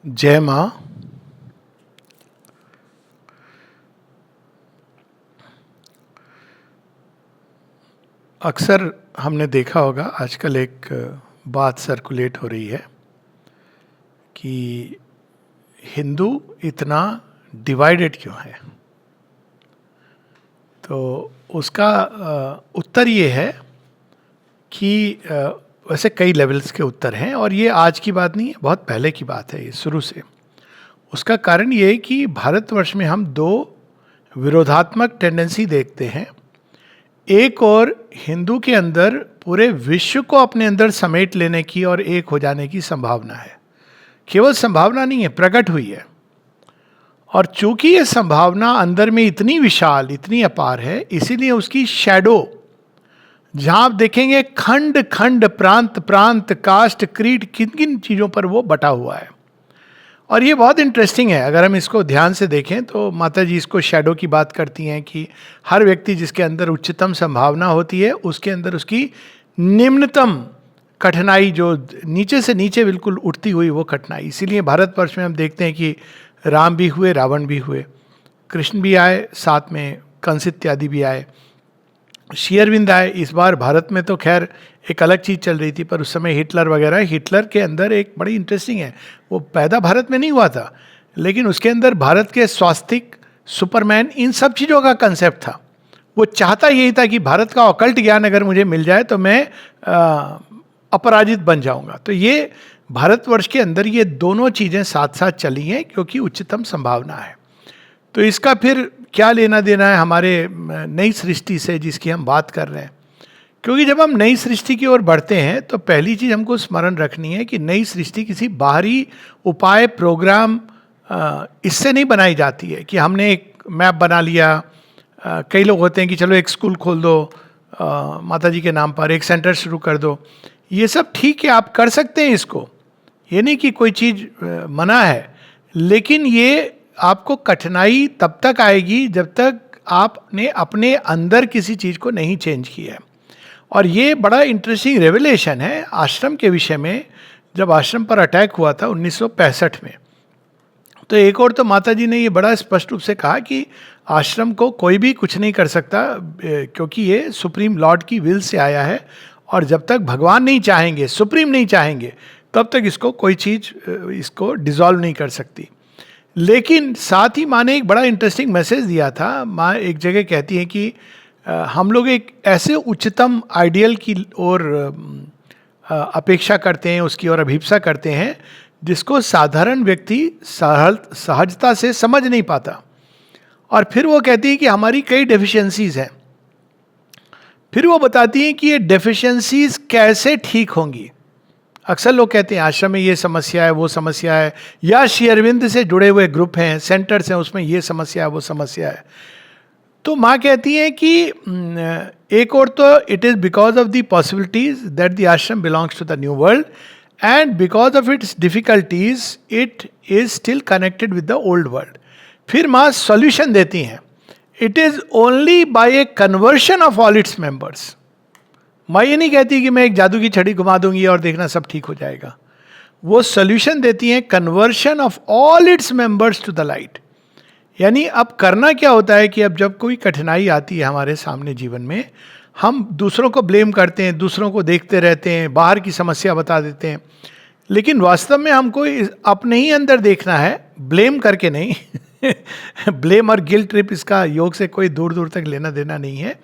जय माँ। अक्सर हमने देखा होगा आजकल एक बात सर्कुलेट हो रही है कि हिंदू इतना डिवाइडेड क्यों है। तो उसका उत्तर ये है कि वैसे कई लेवल्स के उत्तर हैं और ये आज की बात नहीं है, बहुत पहले की बात है ये शुरू से। उसका कारण ये है कि भारतवर्ष में हम दो विरोधात्मक टेंडेंसी देखते हैं। एक और हिंदू के अंदर पूरे विश्व को अपने अंदर समेट लेने की और एक हो जाने की संभावना है। केवल संभावना नहीं है, प्रकट हुई है। और चूंकि ये संभावना अंदर में इतनी विशाल, इतनी अपार है, इसीलिए उसकी शैडो, जहां आप देखेंगे खंड खंड, प्रांत प्रांत, कास्ट, क्रीड, किन किन चीजों पर वो बटा हुआ है। और ये बहुत इंटरेस्टिंग है। अगर हम इसको ध्यान से देखें तो माता जी इसको शैडो की बात करती हैं कि हर व्यक्ति जिसके अंदर उच्चतम संभावना होती है उसके अंदर उसकी निम्नतम कठिनाई, जो नीचे से नीचे बिल्कुल उठती हुई वो कठिनाई। इसीलिए भारतवर्ष में हम देखते हैं कि राम भी हुए, रावण भी हुए, कृष्ण भी आए, साथ में कंस इत्यादि भी आए, श्री अरविंद आए। इस बार भारत में तो खैर एक अलग चीज़ चल रही थी, पर उस समय हिटलर वगैरह, हिटलर के अंदर एक बड़ी इंटरेस्टिंग है, वो पैदा भारत में नहीं हुआ था, लेकिन उसके अंदर भारत के स्वास्तिक, सुपरमैन, इन सब चीज़ों का कंसेप्ट था। वो चाहता यही था कि भारत का ऑकल्ट ज्ञान अगर मुझे मिल जाए तो मैं अपराजित बन जाऊंगा। तो ये भारतवर्ष के अंदर ये दोनों चीज़ें साथ साथ चली हैं क्योंकि उच्चतम संभावना है। तो इसका फिर क्या लेना देना है हमारे नई सृष्टि से जिसकी हम बात कर रहे हैं। क्योंकि जब हम नई सृष्टि की ओर बढ़ते हैं तो पहली चीज़ हमको स्मरण रखनी है कि नई सृष्टि किसी बाहरी उपाय, प्रोग्राम, इससे नहीं बनाई जाती है कि हमने एक मैप बना लिया। कई लोग होते हैं कि चलो एक स्कूल खोल दो माता जी के नाम पर, एक सेंटर शुरू कर दो। ये सब ठीक है, आप कर सकते हैं इसको, ये नहीं कि कोई चीज़ मना है, लेकिन ये आपको कठिनाई तब तक आएगी जब तक आपने अपने अंदर किसी चीज़ को नहीं चेंज किया है। और ये बड़ा इंटरेस्टिंग रेवलेशन है आश्रम के विषय में। जब आश्रम पर अटैक हुआ था 1965 में, तो एक और तो माता जी ने ये बड़ा स्पष्ट रूप से कहा कि आश्रम को कोई भी कुछ नहीं कर सकता क्योंकि ये सुप्रीम लॉर्ड की विल से आया है, और जब तक भगवान नहीं चाहेंगे, सुप्रीम नहीं चाहेंगे, तब तक इसको कोई चीज़ इसको डिसॉल्व नहीं कर सकती। लेकिन साथ ही माँ ने एक बड़ा इंटरेस्टिंग मैसेज दिया था। माँ एक जगह कहती है कि हम लोग एक ऐसे उच्चतम आइडियल की ओर अपेक्षा करते हैं, उसकी ओर अभिप्सा करते हैं जिसको साधारण व्यक्ति सहजता से समझ नहीं पाता। और फिर वो कहती है कि हमारी कई डेफिशिएंसीज हैं। फिर वो बताती हैं कि ये डेफिशिएंसीज कैसे ठीक होंगी। अक्सर लोग कहते हैं आश्रम में ये समस्या है, वो समस्या है, या श्री अरविंद से जुड़े हुए ग्रुप हैं, सेंटर्स हैं, उसमें ये समस्या है, वो समस्या है। तो माँ कहती है कि एक और तो it is because of the possibilities that the ashram belongs to the new world, and because of its difficulties it is still connected with the old world. फिर माँ सॉल्यूशन देती हैं, it is only by a conversion of all its members. माँ ये नहीं कहती कि मैं एक जादू की छड़ी घुमा दूंगी और देखना सब ठीक हो जाएगा। वो सोल्यूशन देती हैं, conversion of all its members to the light. यानी अब करना क्या होता है कि अब जब कोई कठिनाई आती है हमारे सामने जीवन में, हम दूसरों को ब्लेम करते हैं, दूसरों को देखते रहते हैं, बाहर की समस्या बता देते हैं, लेकिन वास्तव में हमको अपने ही अंदर देखना है, ब्लेम करके नहीं। ब्लेम और गिल्ट ट्रिप, इसका योग से कोई दूर दूर तक लेना देना नहीं है,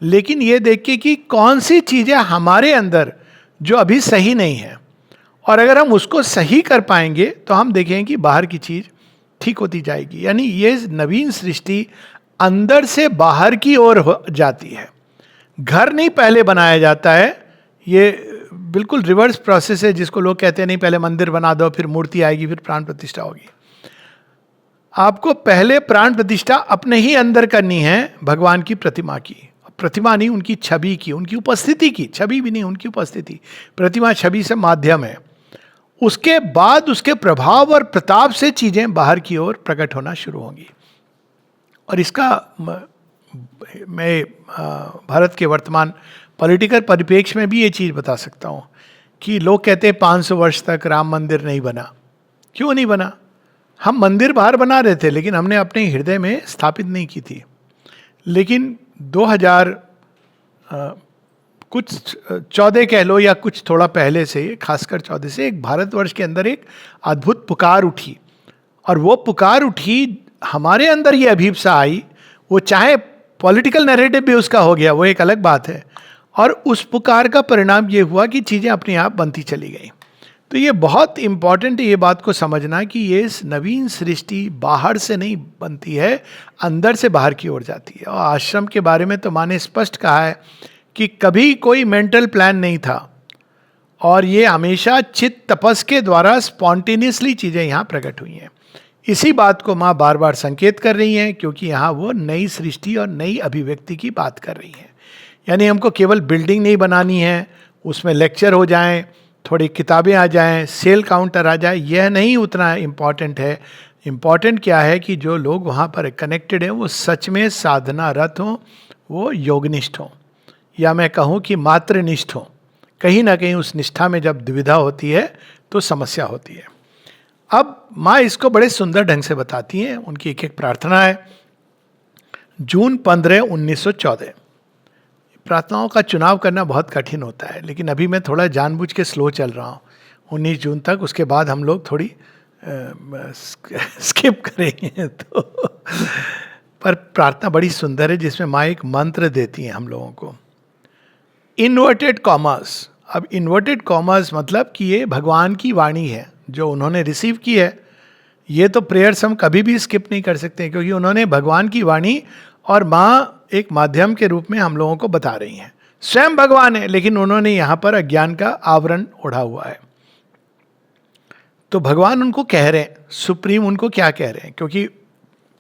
लेकिन ये देख के कि कौन सी चीज़ें हमारे अंदर जो अभी सही नहीं है, और अगर हम उसको सही कर पाएंगे तो हम देखेंगे कि बाहर की चीज़ ठीक होती जाएगी। यानी ये नवीन सृष्टि अंदर से बाहर की ओर हो जाती है। घर नहीं पहले बनाया जाता है, ये बिल्कुल रिवर्स प्रोसेस है, जिसको लोग कहते हैं नहीं पहले मंदिर बना दो, फिर मूर्ति आएगी, फिर प्राण प्रतिष्ठा होगी। आपको पहले प्राण प्रतिष्ठा अपने ही अंदर करनी है, भगवान की प्रतिमा की, प्रतिमा नहीं, उनकी छवि की, उनकी उपस्थिति की, छवि भी नहीं, उनकी उपस्थिति। प्रतिमा छवि से माध्यम है, उसके बाद उसके प्रभाव और प्रताप से चीजें बाहर की ओर प्रकट होना शुरू होंगी। और इसका मैं भारत के वर्तमान पॉलिटिकल परिप्रेक्ष्य में भी ये चीज बता सकता हूँ कि लोग कहते हैं 500 वर्ष तक राम मंदिर नहीं बना, क्यों नहीं बना? हम मंदिर बाहर बना रहे थे, लेकिन हमने अपने हृदय में स्थापित नहीं की थी। लेकिन 2000 कुछ 14 कह लो या कुछ थोड़ा पहले से, खासकर 14 से, एक भारतवर्ष के अंदर एक अद्भुत पुकार उठी। और वो पुकार उठी, हमारे अंदर ये अभीप्सा आई, वो चाहे पॉलिटिकल नैरेटिव भी उसका हो गया, वो एक अलग बात है। और उस पुकार का परिणाम ये हुआ कि चीज़ें अपने आप बनती चली गई। तो ये बहुत इंपॉर्टेंट है ये बात को समझना कि ये नवीन सृष्टि बाहर से नहीं बनती है, अंदर से बाहर की ओर जाती है। और आश्रम के बारे में तो माँ ने स्पष्ट कहा है कि कभी कोई मेंटल प्लान नहीं था, और ये हमेशा चित्त तपस के द्वारा स्पॉन्टेनियसली चीज़ें यहाँ प्रकट हुई हैं। इसी बात को माँ बार बार संकेत कर रही हैं, क्योंकि यहाँ वो नई सृष्टि और नई अभिव्यक्ति की बात कर रही हैं। यानी हमको केवल बिल्डिंग नहीं बनानी है, उसमें लेक्चर हो जाएं, थोड़ी किताबें आ जाएं, सेल काउंटर आ जाए, यह नहीं उतना इम्पॉर्टेंट है। इम्पॉर्टेंट क्या है कि जो लोग वहाँ पर कनेक्टेड हैं वो सच में साधना रत हों, वो योगनिष्ठ हों, या मैं कहूँ कि मात्रनिष्ठ हों। कहीं ना कहीं उस निष्ठा में जब दुविधा होती है तो समस्या होती है। अब माँ इसको बड़े सुंदर ढंग से बताती हैं। उनकी एक एक प्रार्थना है। जून 15, 1914। प्रार्थनाओं का चुनाव करना बहुत कठिन होता है, लेकिन अभी मैं थोड़ा जानबूझ के स्लो चल रहा हूँ 19 जून तक। उसके बाद हम लोग थोड़ी स्किप करेंगे तो पर प्रार्थना बड़ी सुंदर है, जिसमें माँ एक मंत्र देती हैं हम लोगों को। Inverted commas. अब इन्वर्टेड कॉमर्स मतलब कि ये भगवान की वाणी है जो उन्होंने रिसीव की है। ये तो प्रेयर्स हम कभी भी स्किप नहीं कर सकते, क्योंकि उन्होंने भगवान की वाणी, और माँ एक माध्यम के रूप में हम लोगों को बता रही हैं। स्वयं भगवान है, लेकिन उन्होंने यहाँ पर अज्ञान का आवरण ओढ़ा हुआ है। तो भगवान उनको कह रहे हैं, सुप्रीम उनको क्या कह रहे हैं, क्योंकि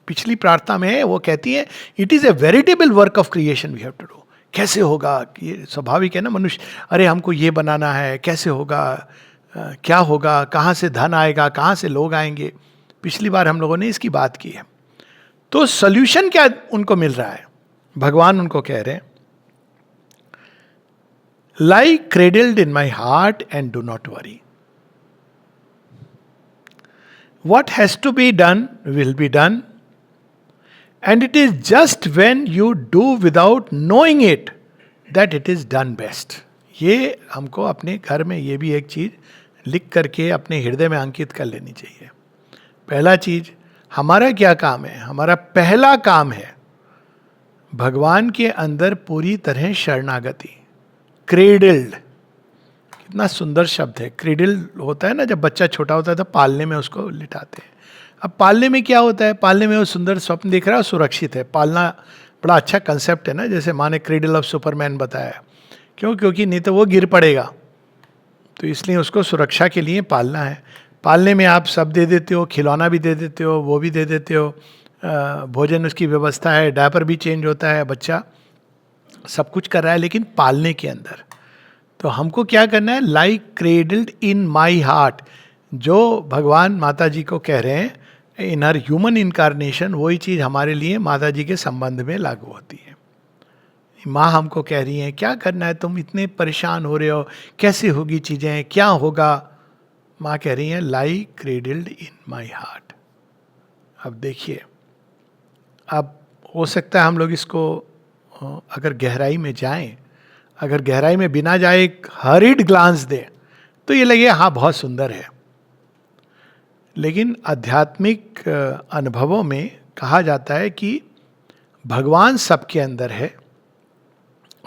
पिछली प्रार्थना में वो कहती है it is a veritable work of creation we have to do. कैसे होगा? ये स्वाभाविक है ना, मनुष्य, अरे हमको ये बनाना है, कैसे होगा, क्या होगा, कहाँ से धन आएगा, कहाँ से लोग आएंगे। पिछली बार हम लोगों ने इसकी बात की है। तो सॉल्यूशन क्या उनको मिल रहा है? भगवान उनको कह रहे हैं, lie cradled in my heart and do not worry. What has to be done will be done, and it is just when you do without knowing it that it is done best. ये हमको अपने घर में ये भी एक चीज़ लिख करके अपने हृदय में अंकित कर लेनी चाहिए। पहला चीज़, हमारा क्या काम है? हमारा पहला काम है भगवान के अंदर पूरी तरह शरणागति। क्रेडल्ड, कितना सुंदर शब्द है। क्रेडल होता है ना, जब बच्चा छोटा होता है तो पालने में उसको लिटाते हैं। अब पालने में क्या होता है? पालने में वो सुंदर स्वप्न दिख रहा है, सुरक्षित है। पालना बड़ा अच्छा कंसेप्ट है ना, जैसे माँ ने क्रेडल ऑफ सुपरमैन बताया। क्यों? क्योंकि नहीं तो वो गिर पड़ेगा, तो इसलिए उसको सुरक्षा के लिए पालना है। पालने में आप सब दे देते हो, खिलौना भी दे देते हो, वो भी दे देते हो, भोजन उसकी व्यवस्था है, डायपर भी चेंज होता है, बच्चा सब कुछ कर रहा है। लेकिन पालने के अंदर तो हमको क्या करना है? Like cradled in my heart, जो भगवान माता जी को कह रहे हैं इन हर ह्यूमन इनकारनेशन, वही चीज़ हमारे लिए माता जी के संबंध में लागू होती है। माँ हमको कह रही हैं क्या करना है, तुम इतने परेशान हो रहे हो, कैसे होगी चीज़ें, क्या होगा? माँ कह रही हैं lie cradled in my heart. अब देखिए, अब हो सकता है हम लोग इसको अगर गहराई में जाएं, अगर गहराई में बिना जाए एक हरिड ग्लांस दें तो ये लगे हाँ बहुत सुंदर है। लेकिन आध्यात्मिक अनुभवों में कहा जाता है कि भगवान सबके अंदर है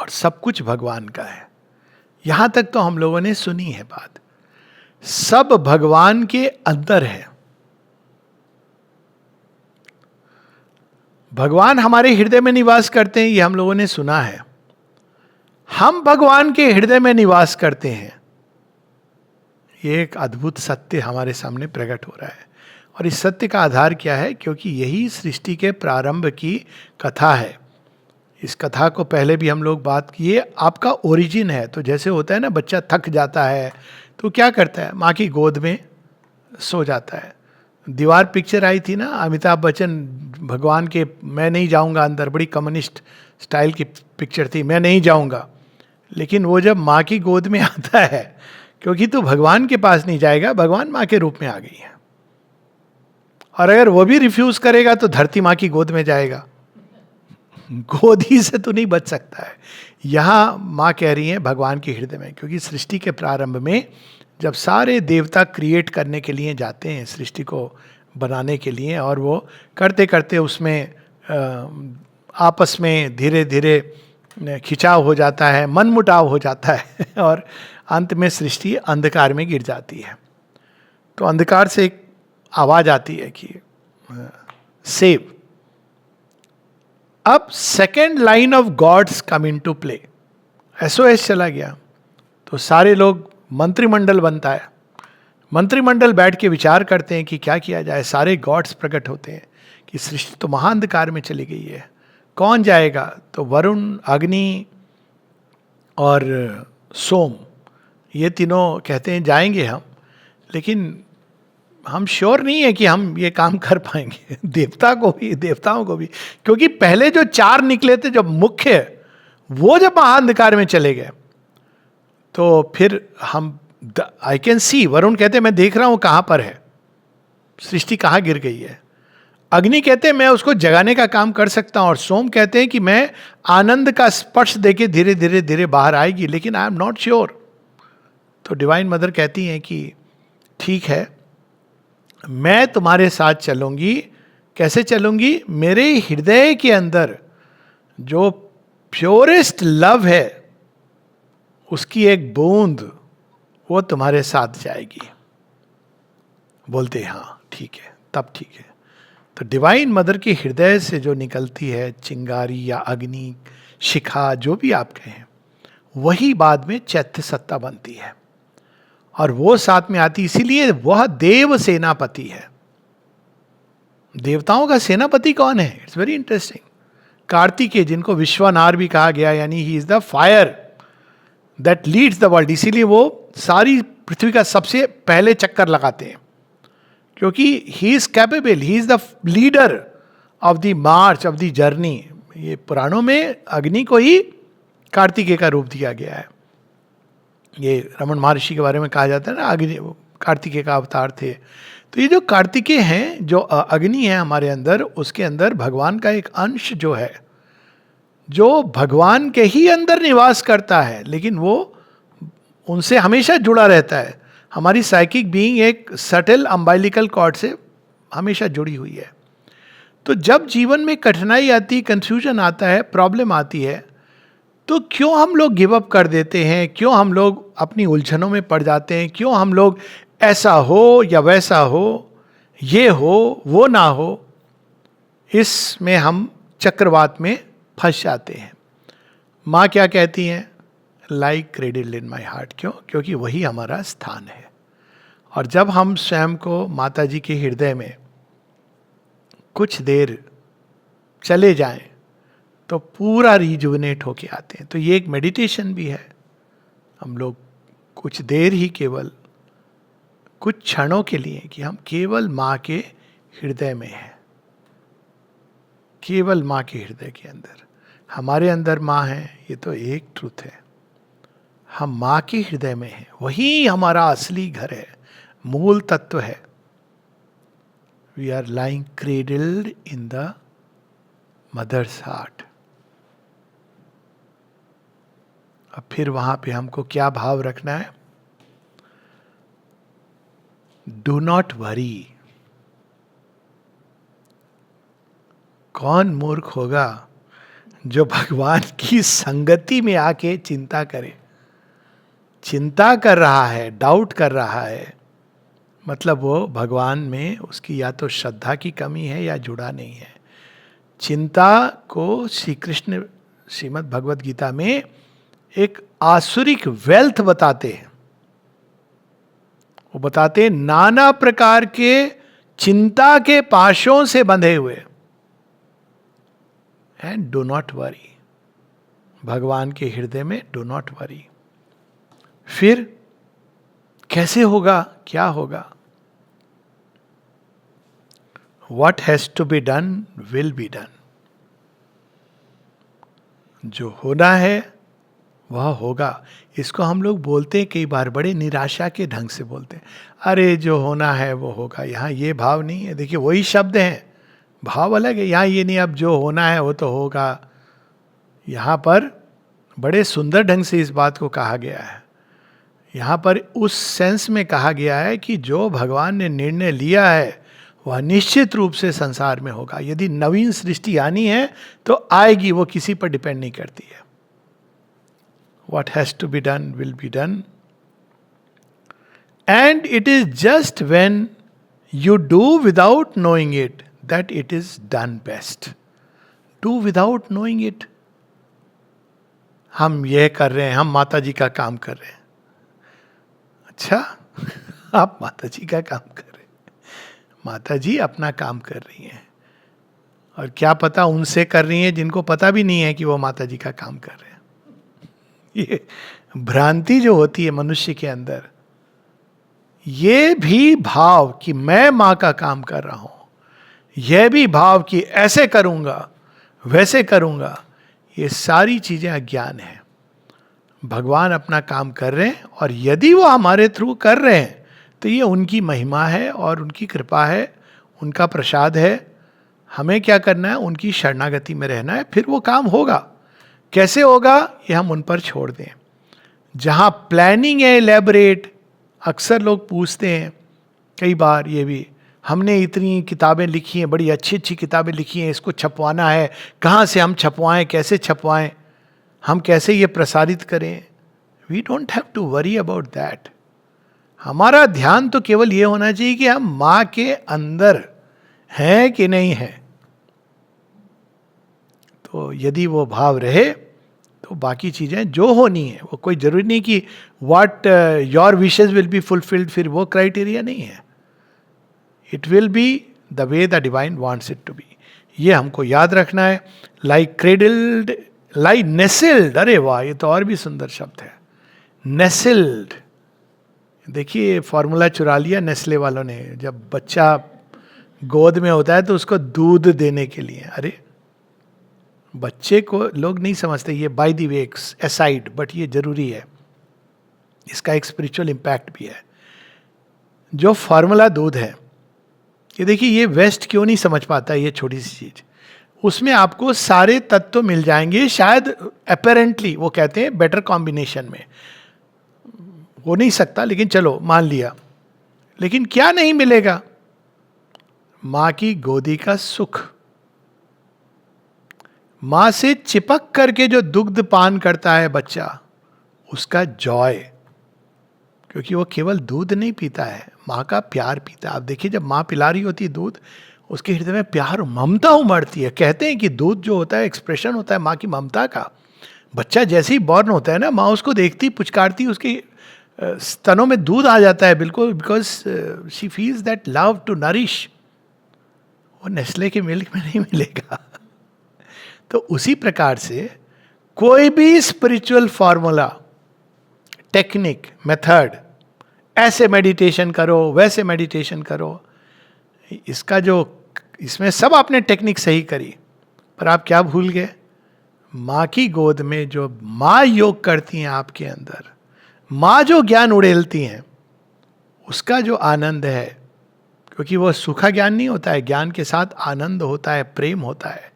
और सब कुछ भगवान का है। यहाँ तक तो हम लोगों ने सुनी है बात, सब भगवान के अंदर है। भगवान हमारे हृदय में निवास करते हैं, ये हम लोगों ने सुना है। हम भगवान के हृदय में निवास करते हैं, ये एक अद्भुत सत्य हमारे सामने प्रकट हो रहा है। और इस सत्य का आधार क्या है? क्योंकि यही सृष्टि के प्रारंभ की कथा है। इस कथा को पहले भी हम लोग बात की, ये आपका ओरिजिन है। तो जैसे होता है ना, बच्चा थक जाता है तो क्या करता है? माँ की गोद में सो जाता है। दीवार पिक्चर आई थी ना, अमिताभ बच्चन भगवान के, मैं नहीं जाऊंगा अंदर, बड़ी कम्युनिस्ट स्टाइल की पिक्चर थी, मैं नहीं जाऊंगा। लेकिन वो जब माँ की गोद में आता है, क्योंकि तू भगवान के पास नहीं जाएगा, भगवान माँ के रूप में आ गई है। और अगर वो भी रिफ्यूज करेगा तो धरती माँ की गोद में जाएगा, गोद ही से तो नहीं बच सकता है। यहाँ माँ कह रही है भगवान के हृदय में, क्योंकि सृष्टि के प्रारंभ में जब सारे देवता क्रिएट करने के लिए जाते हैं, सृष्टि को बनाने के लिए, और वो करते करते उसमें आपस में धीरे धीरे खिंचाव हो जाता है, मनमुटाव हो जाता है और अंत में सृष्टि अंधकार में गिर जाती है। तो अंधकार से एक आवाज आती है कि सेव। अब second line of gods come into play, SOS चला गया, तो सारे लोग, मंत्रिमंडल बनता है, मंत्रिमंडल बैठ के विचार करते हैं कि क्या किया जाए। सारे गॉड्स प्रकट होते हैं कि सृष्टि तो महाअंधकार में चली गई है, कौन जाएगा? तो वरुण, अग्नि और सोम, ये तीनों कहते हैं जाएंगे हम, लेकिन हम श्योर नहीं है कि हम ये काम कर पाएंगे। देवताओं को भी, क्योंकि पहले जो चार निकले थे जो मुख्य, वो जब महाअंधकार में चले गए तो फिर हम, आई कैन सी, वरुण कहते हैं मैं देख रहा हूं कहां पर है, सृष्टि कहां गिर गई है। अग्नि कहते हैं मैं उसको जगाने का काम कर सकता हूं, और सोम कहते हैं कि मैं आनंद का स्पर्श देके धीरे धीरे धीरे बाहर आएगी, लेकिन आई एम नॉट श्योर। तो डिवाइन मदर कहती हैं कि ठीक है, मैं तुम्हारे साथ चलूंगी। कैसे चलूंगी? मेरे हृदय के अंदर जो प्योरेस्ट लव है उसकी एक बूंद वो तुम्हारे साथ जाएगी। बोलते हैं हाँ ठीक है, तब ठीक है। तो डिवाइन मदर के हृदय से जो निकलती है चिंगारी या अग्नि, शिखा, जो भी आप कहें, वही बाद में चैत्य सत्ता बनती है और वो साथ में आती, इसीलिए वह देव सेनापति है। देवताओं का सेनापति कौन है? It's very interesting. कार्तिकेय, जिनको विश्वनार भी कहा गया, यानी he is the fire that leads the world, इसीलिए वो सारी पृथ्वी का सबसे पहले चक्कर लगाते हैं, क्योंकि he is capable, he is the leader of the March of the journey. ये पुराणों में अग्नि को ही कार्तिकेय का रूप दिया गया है। ये रमन महर्षि के बारे में कहा जाता है ना, अग्नि कार्तिकेय का अवतार थे। तो ये जो कार्तिकेय हैं, जो अग्नि है हमारे अंदर, उसके अंदर भगवान का एक अंश जो है, जो भगवान के ही अंदर निवास करता है, लेकिन वो उनसे हमेशा जुड़ा रहता है। हमारी साइकिक बीइंग एक सटल अम्बाइलिकल कॉर्ड से हमेशा जुड़ी हुई है। तो जब जीवन में कठिनाई आती है, कंफ्यूजन आता है, प्रॉब्लम आती है, तो क्यों हम लोग गिव अप कर देते हैं? क्यों हम लोग अपनी उलझनों में पड़ जाते हैं? क्यों हम लोग ऐसा हो या वैसा हो, ये हो वो ना हो, इसमें हम चक्रवात में फंस जाते हैं। माँ क्या कहती हैं? Like cradle in my heart. क्यों? क्योंकि वही हमारा स्थान है। और जब हम स्वयं को माता जी के हृदय में कुछ देर चले जाएं तो पूरा रिजुविनेट होके आते हैं। तो ये एक मेडिटेशन भी है। हम लोग कुछ देर ही, केवल कुछ क्षणों के लिए, कि हम केवल माँ के हृदय में हैं, केवल माँ के हृदय के अंदर। हमारे अंदर माँ है, ये तो एक ट्रूथ है। हम माँ के हृदय में हैं, वही हमारा असली घर है, मूल तत्व है। We are lying cradled in the mother's heart. अब फिर वहां पे हमको क्या भाव रखना है? Do not worry. कौन मूर्ख होगा जो भगवान की संगति में आके चिंता करे? चिंता कर रहा है, डाउट कर रहा है, मतलब वो भगवान में उसकी या तो श्रद्धा की कमी है या जुड़ा नहीं है। चिंता को श्री कृष्ण श्रीमद् भगवद गीता में एक आसुरिक वेल्थ बताते हैं। वो बताते हैं नाना प्रकार के चिंता के पाशों से बंधे हुए। एंड डू नॉट वरी, भगवान के हृदय में डू नॉट वरी। फिर कैसे होगा? क्या होगा? What has to be done will be done. जो होना है वह होगा। इसको हम लोग बोलते हैं कई बार बड़े निराशा के ढंग से बोलते हैं, अरे जो होना है वो होगा। यहाँ ये भाव नहीं है। देखिए वही शब्द हैं, भाव अलग है। यहाँ ये नहीं अब जो होना है वो तो होगा। यहाँ पर बड़े सुंदर ढंग से इस बात को कहा गया है। यहाँ पर उस सेंस में कहा गया है कि जो भगवान ने निर्णय लिया है वह निश्चित रूप से संसार में होगा। यदि नवीन सृष्टि आनी है तो आएगी, वो किसी पर डिपेंड नहीं करती है। What has to be done will be done. And it is just when you do without knowing it that it is done best. Do without knowing it. हम यह कर रहे हैं, हम माता जी का काम कर रहे हैं। अच्छा आप माता जी का काम कर रहे हैं? माता जी अपना काम कर रही हैं, और क्या पता उनसे कर रही हैं जिनको पता भी नहीं है कि वो माता जी का काम कर रहे हैं। ये भ्रांति जो होती है मनुष्य के अंदर, ये भी भाव कि मैं मां का काम कर रहा हूं, यह भी भाव कि ऐसे करूंगा वैसे करूंगा, ये सारी चीजें अज्ञान है। भगवान अपना काम कर रहे हैं, और यदि वो हमारे थ्रू कर रहे हैं तो ये उनकी महिमा है और उनकी कृपा है, उनका प्रसाद है। हमें क्या करना है? उनकी शरणागति में रहना है, फिर वो काम होगा। कैसे होगा ये हम उन पर छोड़ दें। जहां प्लानिंग है इलेबरेट, अक्सर लोग पूछते हैं कई बार ये भी, हमने इतनी किताबें लिखी हैं, बड़ी अच्छी अच्छी किताबें लिखी हैं, इसको छपवाना है, कहाँ से हम छपवाएं, कैसे छपवाएं, हम कैसे ये प्रसारित करें। We don't have to worry about that. हमारा ध्यान तो केवल ये होना चाहिए कि हम माँ के अंदर हैं कि नहीं हैं। तो यदि वो भाव रहे तो बाकी चीजें जो होनी है, वो कोई जरूरी नहीं कि what your wishes will be fulfilled, फिर वो क्राइटेरिया नहीं है। It will be the way the divine wants it to be. ये हमको याद रखना है। लाइक क्रेडल्ड, लाइक नेसेल्ड, अरे वाह ये तो और भी सुंदर शब्द है, नेसेल्ड। देखिए फॉर्मूला चुरा लिया नेस्ले वालों ने। जब बच्चा गोद में होता है तो उसको दूध देने के लिए, अरे बच्चे को लोग नहीं समझते, ये by the way aside, but ये जरूरी है, इसका एक स्पिरिचुअल इम्पैक्ट भी है। जो फॉर्मूला दूध है, ये देखिए ये वेस्ट क्यों नहीं समझ पाता ये छोटी सी चीज। उसमें आपको सारे तत्व मिल जाएंगे, शायद अपेरेंटली वो कहते हैं बेटर कॉम्बिनेशन में, हो नहीं सकता लेकिन चलो मान लिया। लेकिन क्या नहीं मिलेगा? मां की गोदी का सुख, मां से चिपक करके जो दुग्ध पान करता है बच्चा, उसका जॉय, क्योंकि वो केवल दूध नहीं पीता है, माँ का प्यार पीता है। आप देखिए जब माँ पिला रही होती है दूध, उसके हृदय में प्यार ममता उमड़ती है। कहते हैं कि दूध जो होता है एक्सप्रेशन होता है माँ की ममता का। बच्चा जैसे ही बॉर्न होता है ना, माँ उसको देखती पुचकारती, उसके स्तनों में दूध आ जाता है बिल्कुल, because she feels that love to nourish. वो नेस्ले के मिल्क में नहीं मिलेगा। तो उसी प्रकार से कोई भी स्पिरिचुअल फॉर्मूला, टेक्निक, मेथड, ऐसे मेडिटेशन करो वैसे मेडिटेशन करो, इसका जो इसमें सब आपने टेक्निक सही करी, पर आप क्या भूल गए? माँ की गोद में जो माँ योग करती हैं आपके अंदर, माँ जो ज्ञान उड़ेलती हैं, उसका जो आनंद है, क्योंकि वो सूखा ज्ञान नहीं होता है, ज्ञान के साथ आनंद होता है, प्रेम होता है।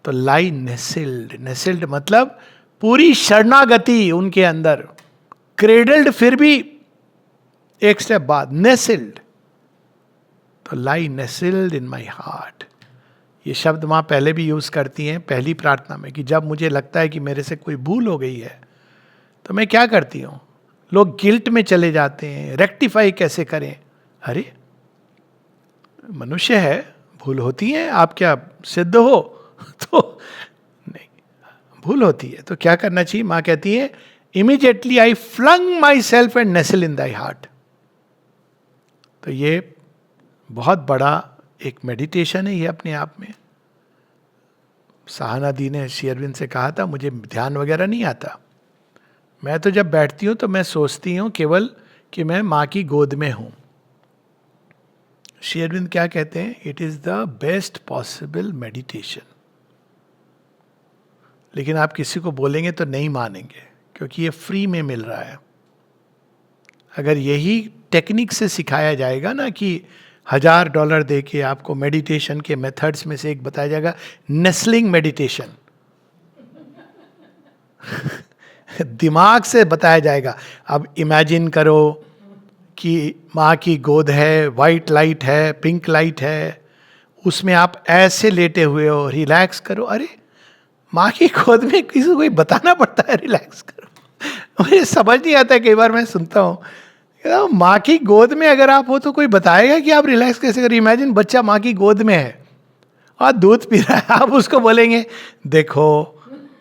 तो लाई नेसेल्ड, नेसेल्ड मतलब पूरी शरणागति उनके अंदर, क्रेडल्ड फिर भी एक स्टेप बाद, नेसेल्ड। तो लाई नेसेल्ड इन माई हार्ट, ये शब्द माँ पहले भी यूज करती हैं पहली प्रार्थना में, कि जब मुझे लगता है कि मेरे से कोई भूल हो गई है तो मैं क्या करती हूँ, लोग गिल्ट में चले जाते हैं, रेक्टिफाई कैसे करें। अरे मनुष्य है, भूल होती है, आप क्या सिद्ध हो? तो नहीं, भूल होती है। तो क्या करना चाहिए? माँ कहती है immediately I flung myself and nestle in thy heart. तो ये बहुत बड़ा एक मेडिटेशन है ये अपने आप में। सहाना दी ने श्री अरविंद से कहा था, मुझे ध्यान वगैरह नहीं आता, मैं तो जब बैठती हूँ तो मैं सोचती हूँ केवल कि मैं माँ की गोद में हूँ। श्री अरविंद क्या कहते हैं? It is the best possible meditation. लेकिन आप किसी को बोलेंगे तो नहीं मानेंगे, क्योंकि ये फ्री में मिल रहा है। अगर यही टेक्निक से सिखाया जाएगा ना कि $1000 दे के आपको मेडिटेशन के मेथड्स में से एक बताया जाएगा, नेस्लिंग मेडिटेशन। दिमाग से बताया जाएगा। अब इमेजिन करो कि माँ की गोद है, वाइट लाइट है, पिंक लाइट है, उसमें आप ऐसे लेटे हुए हो, रिलैक्स करो। अरे माँ की गोद में किसी को कोई बताना पड़ता है रिलैक्स करो? मुझे समझ नहीं आता, कई बार मैं सुनता हूँ माँ की गोद में अगर आप हो तो कोई बताएगा कि आप रिलैक्स कैसे करें। इमेजिन बच्चा माँ की गोद में है और दूध पी रहा है, आप उसको बोलेंगे देखो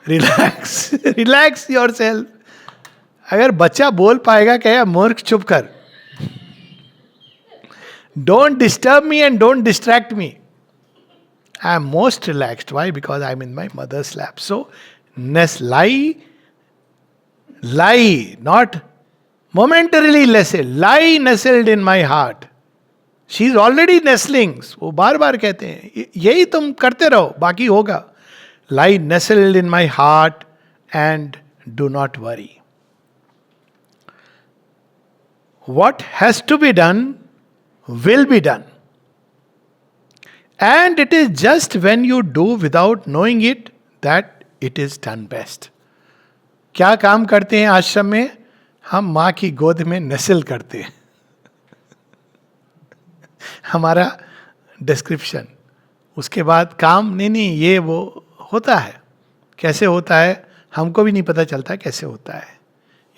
रिलैक्स, रिलैक्स योरसेल्फ। अगर बच्चा बोल पाएगा क्या, मूर्ख चुप कर, don't disturb me and don't distract me, I am most relaxed. Why? Because I am in my mother's lap. So lie, not momentarily lie nestled in my heart. She is already nestling. वो बार बार कहते हैं यही तुम करते रहो, बाकी होगा. Lie nestled in my heart and do not worry. What has to be done will be done. And it is just when you do without knowing it that it is done best. क्या काम करते हैं आश्रम में? हम माँ की गोद में नस्ल करते हैं. हमारा डिस्क्रिप्शन. उसके बाद काम नहीं ये वो होता है. कैसे होता है हमको भी नहीं पता चलता कैसे होता है.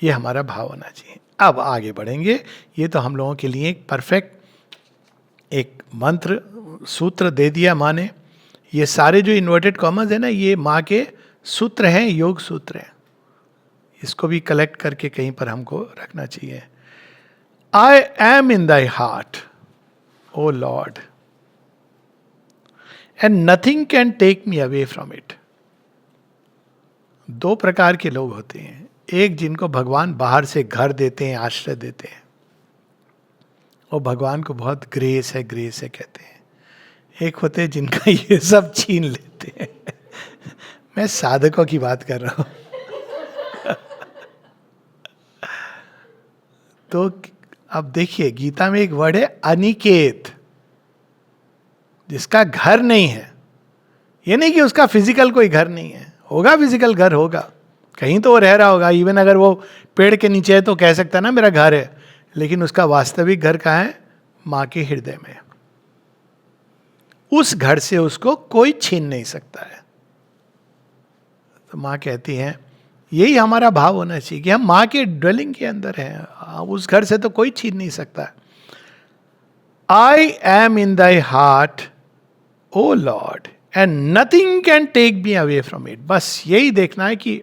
ये हमारा भाव होना चाहिए. अब आगे बढ़ेंगे. ये तो हम लोगों के लिए एक परफेक्ट एक मंत्र सूत्र दे दिया माँ ने. ये सारे जो इन्वर्टेड कॉमर्स है ना, ये माँ के सूत्र हैं, योग सूत्र हैं. इसको भी कलेक्ट करके कहीं पर हमको रखना चाहिए. I am in thy heart O lord and nothing can take me away from it. दो प्रकार के लोग होते हैं. एक जिनको भगवान बाहर से घर देते हैं, आश्रय देते हैं, वो भगवान को बहुत ग्रेस है कहते हैं. एक होते हैं जिनका ये सब छीन लेते हैं. मैं साधकों की बात कर रहा हूं. तो अब देखिए गीता में एक वर्ड है अनिकेत, जिसका घर नहीं है. ये नहीं कि उसका फिजिकल कोई घर नहीं है, होगा फिजिकल घर होगा, कहीं तो वो रह रहा होगा. इवन अगर वो पेड़ के नीचे है तो कह सकता है ना मेरा घर है, लेकिन उसका वास्तविक घर कहाँ है? माँ के हृदय में. उस घर से उसको कोई छीन नहीं सकता है. तो माँ कहती है यही हमारा भाव होना चाहिए कि हम माँ के ड्वेलिंग के अंदर हैं. उस घर से तो कोई छीन नहीं सकता. I am in thy heart O lord and nothing can take me away from it. बस यही देखना है कि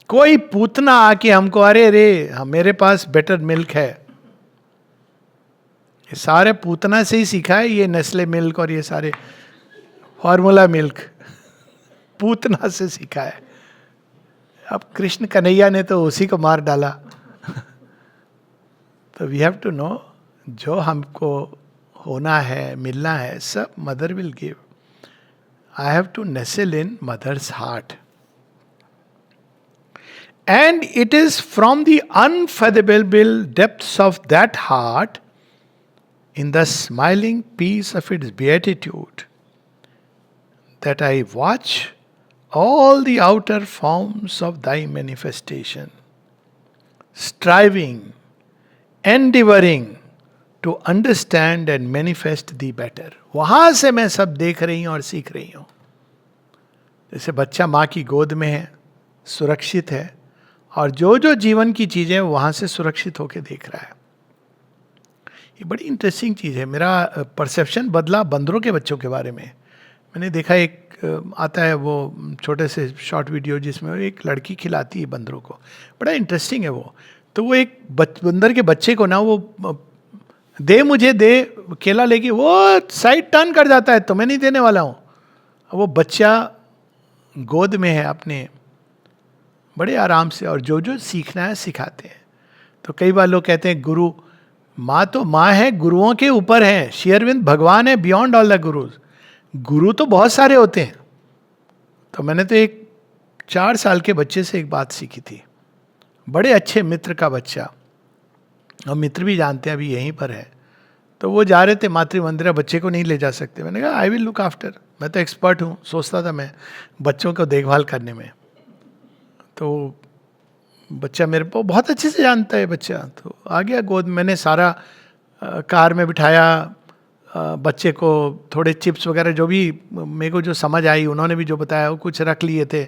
कोई पूतना आके हमको अरे रे मेरे पास बेटर मिल्क है. ये सारे पूतना से ही सीखा है, ये नेस्ले मिल्क और ये सारे फॉर्मूला मिल्क पूतना से सीखा है. अब कृष्ण कन्हैया ने तो उसी को मार डाला. तो वी हैव टू नो जो हमको होना है, मिलना है, सब mother will give. I have to nestle in mother's heart. And it is from the unfathomable depths of that heart, in the smiling peace of its beatitude, that I watch all the outer forms of thy manifestation, striving, endeavoring to understand and manifest thee better. वहां से मैं सब देख रही हूं और सीख रही हूं. जैसे बच्चा माँ की गोद में है, सुरक्षित है, और जो जो जीवन की चीजें वहां से सुरक्षित होकर देख रहा है. ये बड़ी इंटरेस्टिंग चीज है. मेरा परसेप्शन बदला बंदरों के बच्चों के बारे में. मैंने देखा एक आता है वो छोटे से शॉर्ट वीडियो जिसमें एक लड़की खिलाती है बंदरों को. बड़ा इंटरेस्टिंग है वो. तो वो एक बंदर के बच्चे को ना वो दे मुझे दे केला लेके वो साइड टर्न कर जाता है, तो मैं नहीं देने वाला हूँ. वो बच्चा गोद में है अपने, बड़े आराम से, और जो जो सीखना है सिखाते हैं. तो कई बार लोग कहते हैं गुरु, माँ तो माँ है, गुरुओं के ऊपर है. श्री अरविंद भगवान है बियॉन्ड ऑल द गुरुज. गुरु तो बहुत सारे होते हैं. तो मैंने तो एक 4 साल के बच्चे से एक बात सीखी थी, बड़े अच्छे मित्र का बच्चा, और मित्र भी जानते हैं अभी यहीं पर है, तो वो जा रहे थे मातृ मंदिर, बच्चे को नहीं ले जा सकते। मैंने कहा आई विल लुक आफ्टर, मैं तो एक्सपर्ट हूँ, सोचता था मैं बच्चों को देखभाल करने में। तो बच्चा मेरे को बहुत अच्छे से जानता है बच्चा, तो आ गया गोद। मैंने सारा कार में बिठाया बच्चे को, थोड़े चिप्स वगैरह जो भी मेरे को जो समझ आई, उन्होंने भी जो बताया वो कुछ रख लिए थे।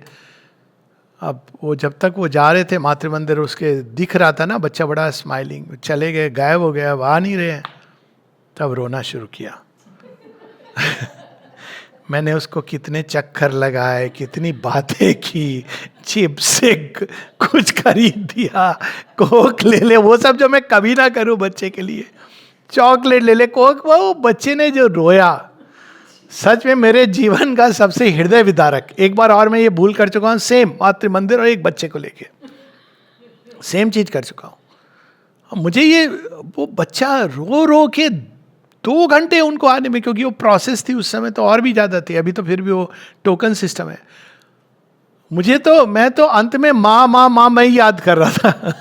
अब वो जब तक वो जा रहे थे मातृ मंदिर, उसके दिख रहा था ना बच्चा बड़ा स्माइलिंग, चले गए, गायब हो गया, अब आ नहीं रहे हैं, तब रोना शुरू किया। मैंने उसको कितने चक्कर लगाए, कितनी बातें की, चिप्स से कुछ खरीद दिया, कोक ले ले, वो सब जो मैं कभी ना करूं बच्चे के लिए, चॉकलेट ले ले, कोक। वो बच्चे ने जो रोया, सच में मेरे जीवन का सबसे हृदय विदारक। एक बार और मैं ये भूल कर चुका हूँ, सेम मातृ मंदिर और एक बच्चे को लेके सेम चीज कर चुका हूँ। मुझे ये वो बच्चा रो रो के 2 घंटे उनको आने में, क्योंकि वो प्रोसेस थी उस समय तो और भी ज्यादा थी, अभी तो फिर भी वो टोकन सिस्टम है। मैं तो अंत में माँ माँ माँ मैं ही याद कर रहा था।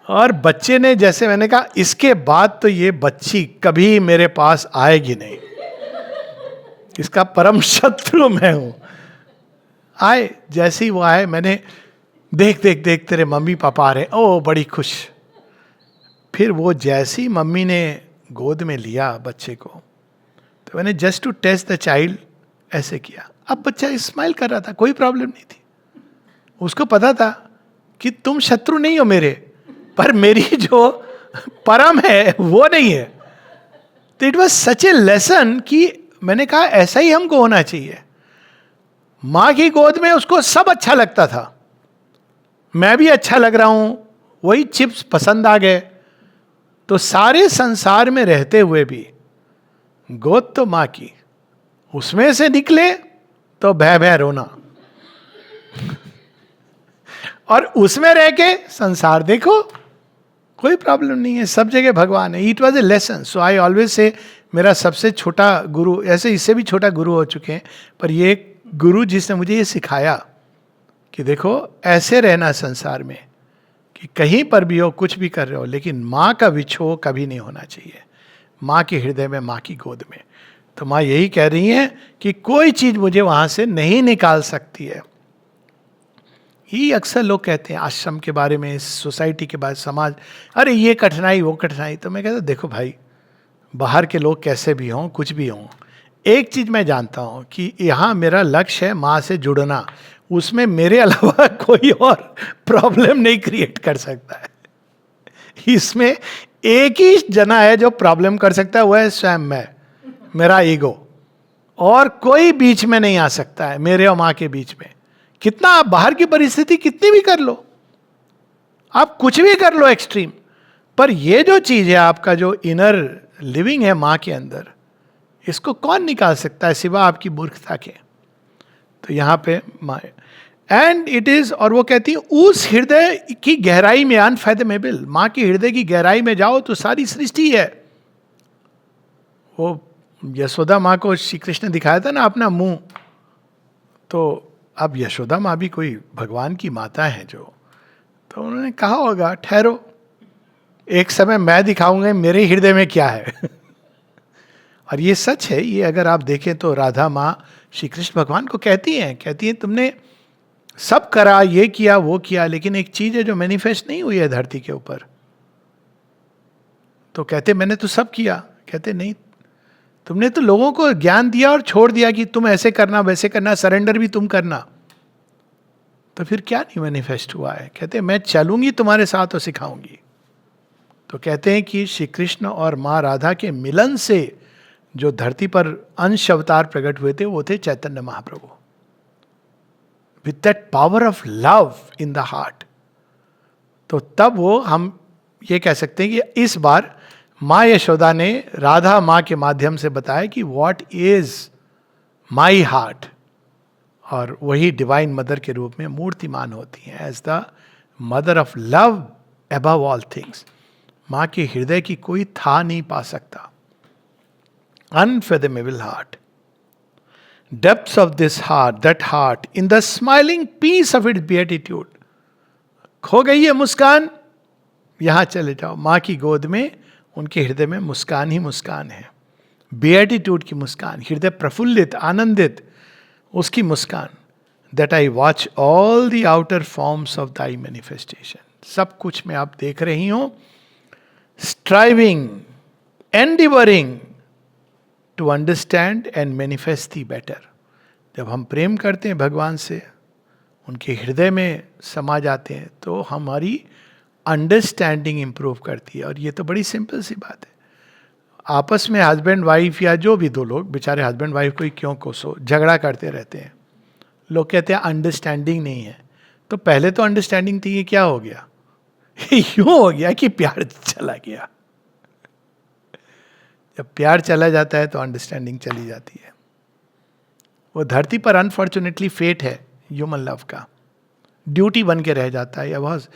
और बच्चे ने, जैसे मैंने कहा इसके बाद तो ये बच्ची कभी मेरे पास आएगी नहीं, इसका परम शत्रु मैं हूं। आए, जैसे ही वो आए, मैंने देख देख देख तेरे मम्मी पापा आ रहे, ओ बड़ी खुश। फिर वो जैसी मम्मी ने गोद में लिया बच्चे को, तो मैंने just to test the child ऐसे किया। अब बच्चा स्माइल कर रहा था, कोई प्रॉब्लम नहीं थी। उसको पता था कि तुम शत्रु नहीं हो मेरे, पर मेरी जो परम है वो नहीं है। तो it was such A lesson कि मैंने कहा ऐसा ही हमको होना चाहिए। मां की गोद में उसको सब अच्छा लगता था, मैं भी अच्छा लग रहा हूं, वही चिप्स पसंद आ गए, तो सारे संसार में रहते हुए भी गोद तो मां की, उसमें से निकले तो भय भय रोना, और उसमें रह के संसार देखो, कोई प्रॉब्लम नहीं है, सब जगह भगवान है। It was a lesson. So I always say, मेरा सबसे छोटा गुरु, ऐसे इससे भी छोटा गुरु हो चुके हैं, पर ये गुरु जिसने मुझे ये सिखाया कि देखो ऐसे रहना संसार में, कि कहीं पर भी हो, कुछ भी कर रहे हो, लेकिन माँ का विछोह कभी नहीं होना चाहिए, माँ के हृदय में, माँ की गोद में। तो माँ यही कह रही हैं कि कोई चीज मुझे वहां से नहीं निकाल सकती है। ये अक्सर लोग कहते हैं आश्रम के बारे में, सोसाइटी के बारे में, समाज, अरे ये कठिनाई वो कठिनाई। तो मैं कहता देखो भाई, बाहर के लोग कैसे भी हों, कुछ भी हों, एक चीज मैं जानता हूं कि यहाँ मेरा लक्ष्य है माँ से जुड़ना, उसमें मेरे अलावा कोई और प्रॉब्लम नहीं क्रिएट कर सकता है। इसमें एक ही जना है जो प्रॉब्लम कर सकता है, वो है स्वयं मैं, मेरा ईगो, और कोई बीच में नहीं आ सकता है मेरे और माँ के बीच में। कितना आप बाहर की परिस्थिति कितनी भी कर लो, आप कुछ भी कर लो एक्सट्रीम, पर ये जो चीज है आपका जो इनर लिविंग है माँ के अंदर, इसको कौन निकाल सकता है सिवा आपकी मूर्खता के। तो यहाँ पे माँ एंड इट इज, और वो कहती है उस हृदय की गहराई में, अनफैथमेबल, माँ की हृदय की गहराई में जाओ तो सारी सृष्टि है। वो यशोदा माँ को श्री कृष्ण दिखाया था ना अपना मुंह, तो अब यशोदा माँ भी कोई भगवान की माता है जो, तो उन्होंने कहा होगा ठहरो, एक समय मैं दिखाऊंगा मेरे हृदय में क्या है। और ये सच है, ये अगर आप देखें तो राधा माँ श्री कृष्ण भगवान को कहती हैं तुमने सब करा, ये किया वो किया, लेकिन एक चीज है जो मैनिफेस्ट नहीं हुई है धरती के ऊपर। तो कहते मैंने तो सब किया, कहते नहीं, तुमने तो लोगों को ज्ञान दिया और छोड़ दिया कि तुम ऐसे करना वैसे करना, सरेंडर भी तुम करना, तो फिर क्या नहीं मैनिफेस्ट हुआ है। कहते मैं चलूंगी तुम्हारे साथ और सिखाऊंगी। तो कहते हैं कि श्री कृष्ण और माँ राधा के मिलन से जो धरती पर अंश अवतार प्रकट हुए थे वो थे Chaitanya Mahaprabhu, with that power of love in the heart. तो तब वो हम ये कह सकते हैं कि इस बार माँ यशोदा ने राधा माँ के माध्यम से बताया कि व्हाट इज माई हार्ट, और वही डिवाइन मदर के रूप में मूर्तिमान होती हैं as the mother of love above all things. माँ के हृदय की कोई था नहीं पा सकता, unfathomable heart. Depths of this heart, that heart, in the smiling peace of its beatitude. खो गई है मुस्कान, यहां चले जाओ, मां की गोद में, उनके हृदय में मुस्कान ही मुस्कान है. बेटिट्यूड की मुस्कान, हृदय प्रफुल्लित, आनंदित, उसकी मुस्कान. That I watch all the outer forms of thy manifestation. सब कुछ मैं आप देख रही हूं. Striving, endeavouring to understand and manifest thee better. जब हम प्रेम करते हैं भगवान से, उनके हृदय में समा जाते हैं, तो हमारी अंडरस्टैंडिंग इंप्रूव करती है. और ये तो बड़ी सिंपल सी बात है. आपस में हस्बैंड वाइफ या जो भी दो लोग, बेचारे हस्बैंड वाइफ को ही क्यों कोसो, झगड़ा करते रहते हैं. लोग कहते हैं अंडरस्टैंडिंग नहीं है. तो पहले तो अंडरस्टैंडिंग थी, ये क्या हो गया? यूं हो गया कि प्यार चला गया. जब प्यार चला जाता है तो अंडरस्टैंडिंग चली जाती है. वो धरती पर अनफॉर्चुनेटली फेट है ह्यूमन लव का, ड्यूटी बन के रह जाता है. या बहुत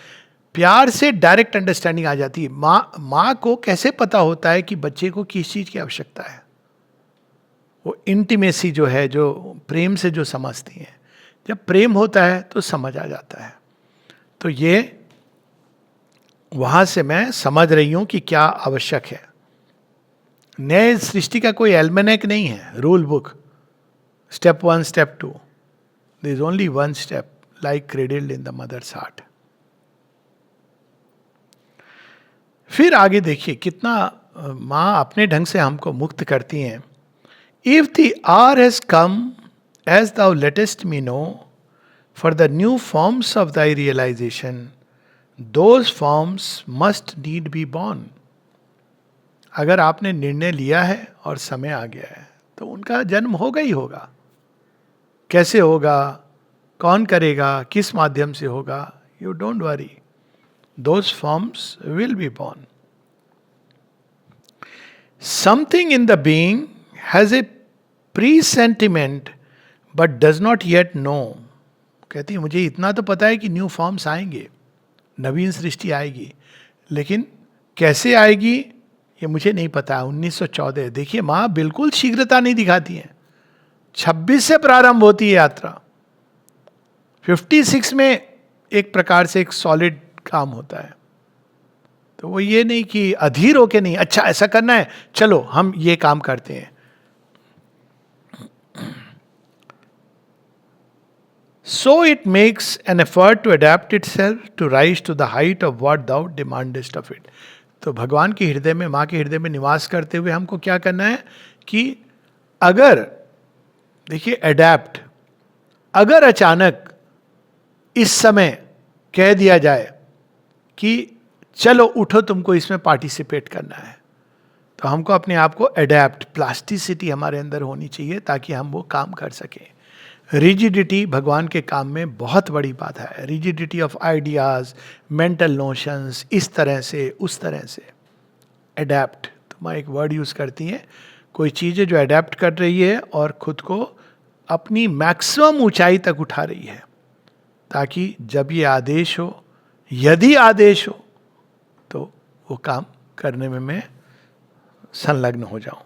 प्यार से डायरेक्ट अंडरस्टैंडिंग आ जाती है. माँ को कैसे पता होता है कि बच्चे को किस चीज की आवश्यकता है? वो इंटीमेसी जो है, जो प्रेम से जो समझती हैं. जब प्रेम होता है तो समझ आ जाता है. तो ये वहां से मैं समझ रही हूं कि क्या आवश्यक है. नए सृष्टि का कोई एल्मेनेक नहीं है, rule book, step 1, step 2. There is only one step, like cradled in the mother's heart. फिर आगे देखिए कितना माँ अपने ढंग से हमको मुक्त करती हैं. If the hour has come as thou lettest me know for the new forms of thy realization, those forms must need be born. अगर आपने निर्णय लिया है और समय आ गया है, तो उनका जन्म होगा ही होगा. कैसे होगा, कौन करेगा, किस माध्यम से होगा, you don't worry. Those forms will be born. Something in the being has a presentiment but does not yet know. कहती है मुझे इतना तो पता है कि न्यू फॉर्म्स आएंगे, नवीन सृष्टि आएगी, लेकिन कैसे आएगी ये मुझे नहीं पता. 1914. देखिए माँ बिल्कुल शीघ्रता नहीं दिखाती है. 26 से प्रारंभ होती है यात्रा. 56 में एक प्रकार से एक सॉलिड काम होता है. तो वो ये नहीं कि अधीर होके नहीं, अच्छा ऐसा करना है, चलो हम ये काम करते हैं. So it makes an effort to adapt itself to rise to the height of what thou demandest of it. तो भगवान के हृदय में, माँ के हृदय में निवास करते हुए हमको क्या करना है कि अगर देखिए अडेप्ट, अगर अचानक इस समय कह दिया जाए कि चलो उठो तुमको इसमें पार्टिसिपेट करना है, तो हमको अपने आप को अडेप्ट, प्लास्टिसिटी हमारे अंदर होनी चाहिए ताकि हम वो काम कर सकें. रिजिडिटी भगवान के काम में बहुत बड़ी बात है. Rigidity of ideas, mental notions, इस तरह से उस तरह से. अडेप्ट, तो मैं एक वर्ड यूज करती हैं, कोई चीज़ है जो अडेप्ट कर रही है और खुद को अपनी मैक्सिमम ऊंचाई तक उठा रही है, ताकि जब ये आदेश हो, यदि आदेश हो, तो वो काम करने में मैं संलग्न हो जाऊं.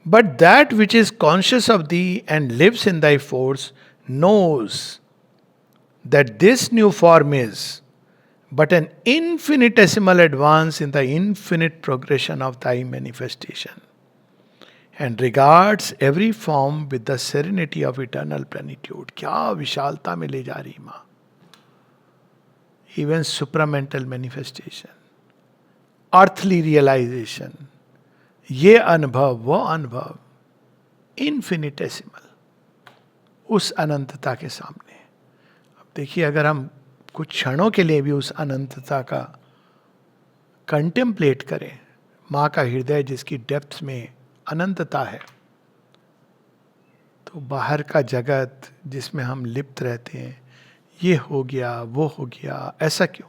But that which is conscious of thee and lives in thy force knows that this new form is but an infinitesimal advance in the infinite progression of thy manifestation and regards every form with the serenity of eternal plenitude. क्या विशालता में ले जा रही माँ. Even supramental manifestation, earthly realization, ये अनुभव, वो अनुभव, infinitesimal, उस अनंतता के सामने. अब देखिए अगर हम कुछ क्षणों के लिए भी उस अनंतता का कंटेम्पलेट करें, माँ का हृदय जिसकी डेप्थ में अनंतता है, तो बाहर का जगत जिसमें हम लिप्त रहते हैं, ये हो गया, वो हो गया, ऐसा क्यों,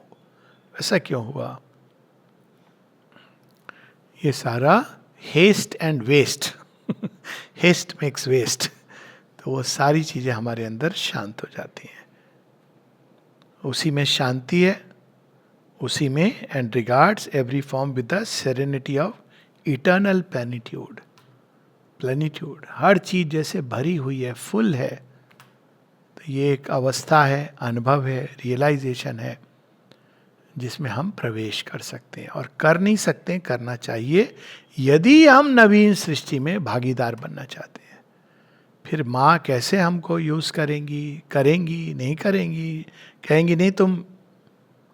ऐसा क्यों हुआ, ये सारा haste and waste, haste makes waste. तो वो सारी चीजें हमारे अंदर शांत हो जाती हैं. उसी में शांति है, उसी में and regards every form with the serenity of eternal plenitude. Plenitude, हर चीज जैसे भरी हुई है, फुल है। तो ये एक अवस्था है, अनुभव है, रियलाइजेशन है, जिसमें हम प्रवेश कर सकते हैं। और कर नहीं सकते, करना चाहिए यदि हम नवीन सृष्टि में भागीदार बनना चाहते हैं। फिर माँ कैसे हमको यूज करेंगी, करेंगी नहीं करेंगी, कहेंगी नहीं तुम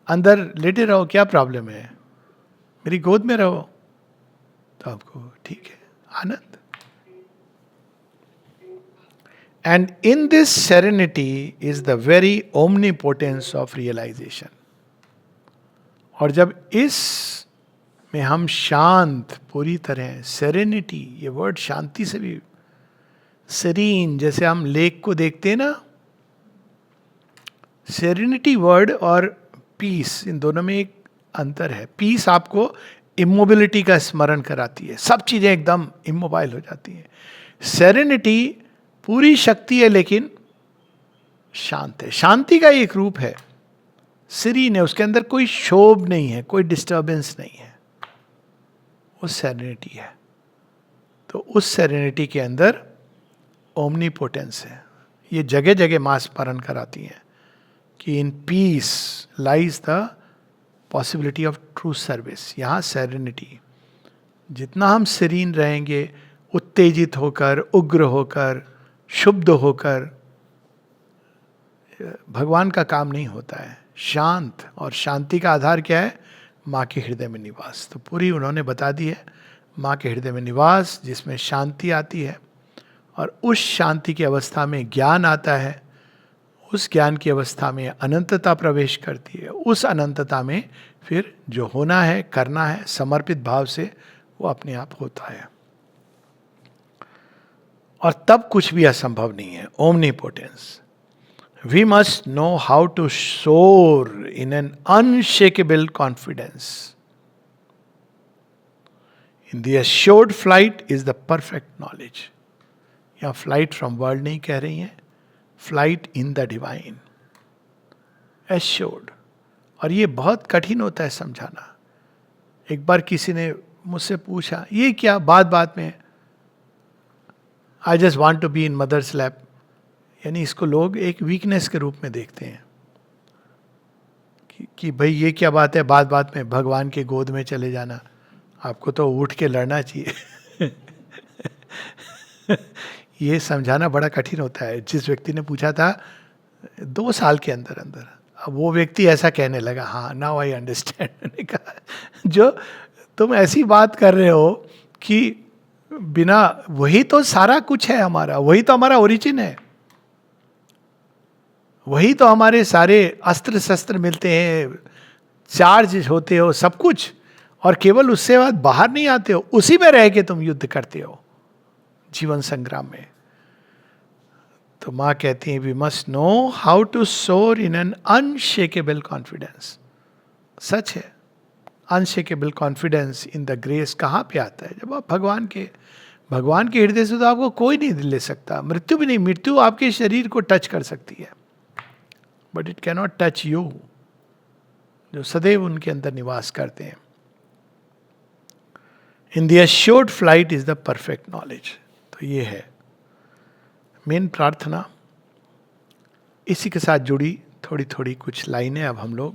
अंदर लेटे रहो, क्या प्रॉब्लम है, मेरी गोद में रहो, तो आपको ठीक है, आनंद। And in this serenity is the very omnipotence of realisation. और जब इस में हम शांत पूरी तरह, सेरेनिटी, ये वर्ड शांति से भी, सेरीन, जैसे हम लेक को देखते हैं ना, सेरेनिटी वर्ड और पीस, इन दोनों में एक अंतर है। पीस आपको इमोबिलिटी का स्मरण कराती है, सब चीजें एकदम इमोबाइल हो जाती हैं। सेरेनिटी पूरी शक्ति है लेकिन शांत है, शांति का एक रूप है। सीरीन है, उसके अंदर कोई शोभ नहीं है, कोई डिस्टर्बेंस नहीं है, वो सेरेनिटी है। तो उस सेरेनिटी के अंदर ओमनीपोटेंस है। ये जगह जगह मां स्मरण कराती हैं कि in peace lies the possibility of true service. यहाँ सेरेनिटी, जितना हम सीरीन रहेंगे, उत्तेजित होकर, उग्र होकर, शुद्ध होकर, भगवान का काम नहीं होता है। शांत, और शांति का आधार क्या है? माँ के हृदय में निवास। तो पूरी उन्होंने बता दी है, माँ के हृदय में निवास, जिसमें शांति आती है, और उस शांति की अवस्था में ज्ञान आता है, उस ज्ञान की अवस्था में अनंतता प्रवेश करती है, उस अनंतता में फिर जो होना है, करना है, समर्पित भाव से, वो अपने आप होता है। और तब कुछ भी असंभव नहीं है। Omnipotence. We must know how to soar in an unshakable confidence. In the assured flight is the perfect knowledge. यहाँ फ्लाइट फ्रॉम वर्ल्ड नहीं कह रही हैं, flight in the divine, assured. और ये बहुत कठिन होता है समझाना। एक बार किसी ने मुझसे पूछा, ये क्या बात बात में, I just want to be in mother's lap, यानी इसको लोग एक वीकनेस के रूप में देखते हैं कि भाई ये क्या बात है, बात बात में भगवान के गोद में चले जाना, आपको तो उठ के लड़ना चाहिए। ये समझाना बड़ा कठिन होता है। जिस व्यक्ति ने पूछा था 2 साल के अंदर अंदर, अब वो व्यक्ति ऐसा कहने लगा, हाँ नाउ आई अंडरस्टैंड। मैंने कहा जो तुम ऐसी बात कर रहे हो कि बिना, वही तो सारा कुछ है हमारा, वही तो हमारा ओरिजिन है, वही तो हमारे सारे अस्त्र शस्त्र मिलते हैं, चार्ज होते हो सब कुछ, और केवल उससे बाद बाहर नहीं आते हो, उसी में रह के तुम युद्ध करते हो जीवन संग्राम में। तो माँ कहती है, we must know how to soar in an unshakable confidence. सच है, unshakable confidence in the grace कहाँ पे आता है? जब आप भगवान के हृदय से, तो आपको कोई नहीं ले सकता, मृत्यु भी नहीं। मृत्यु आपके शरीर को टच कर सकती है, but it cannot touch you, जो सदैव उनके अंदर निवास करते हैं। In the assured flight is the perfect knowledge. तो ये है मेन प्रार्थना। इसी के साथ जुड़ी थोड़ी थोड़ी कुछ लाइनें अब हम लोग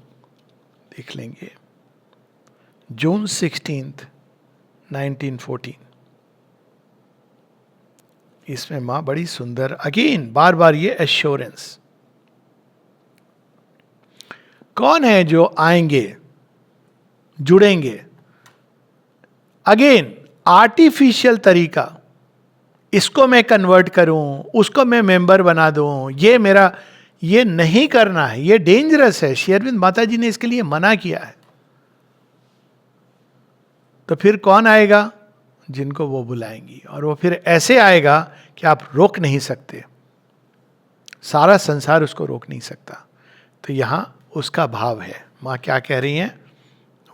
देख लेंगे। जून 16, 1914, इसमें माँ बड़ी सुंदर, अगेन बार बार ये एश्योरेंस। कौन है जो आएंगे, जुड़ेंगे? अगेन आर्टिफिशियल तरीका, इसको मैं कन्वर्ट करूं, उसको मैं मेंबर बना दूं, ये मेरा, ये नहीं करना है, ये डेंजरस है। श्री अरविंद माता जी ने इसके लिए मना किया है। तो फिर कौन आएगा? जिनको वो बुलाएंगी, और वो फिर ऐसे आएगा कि आप रोक नहीं सकते, सारा संसार उसको रोक नहीं सकता। तो यहाँ उसका भाव है। माँ क्या कह रही हैं?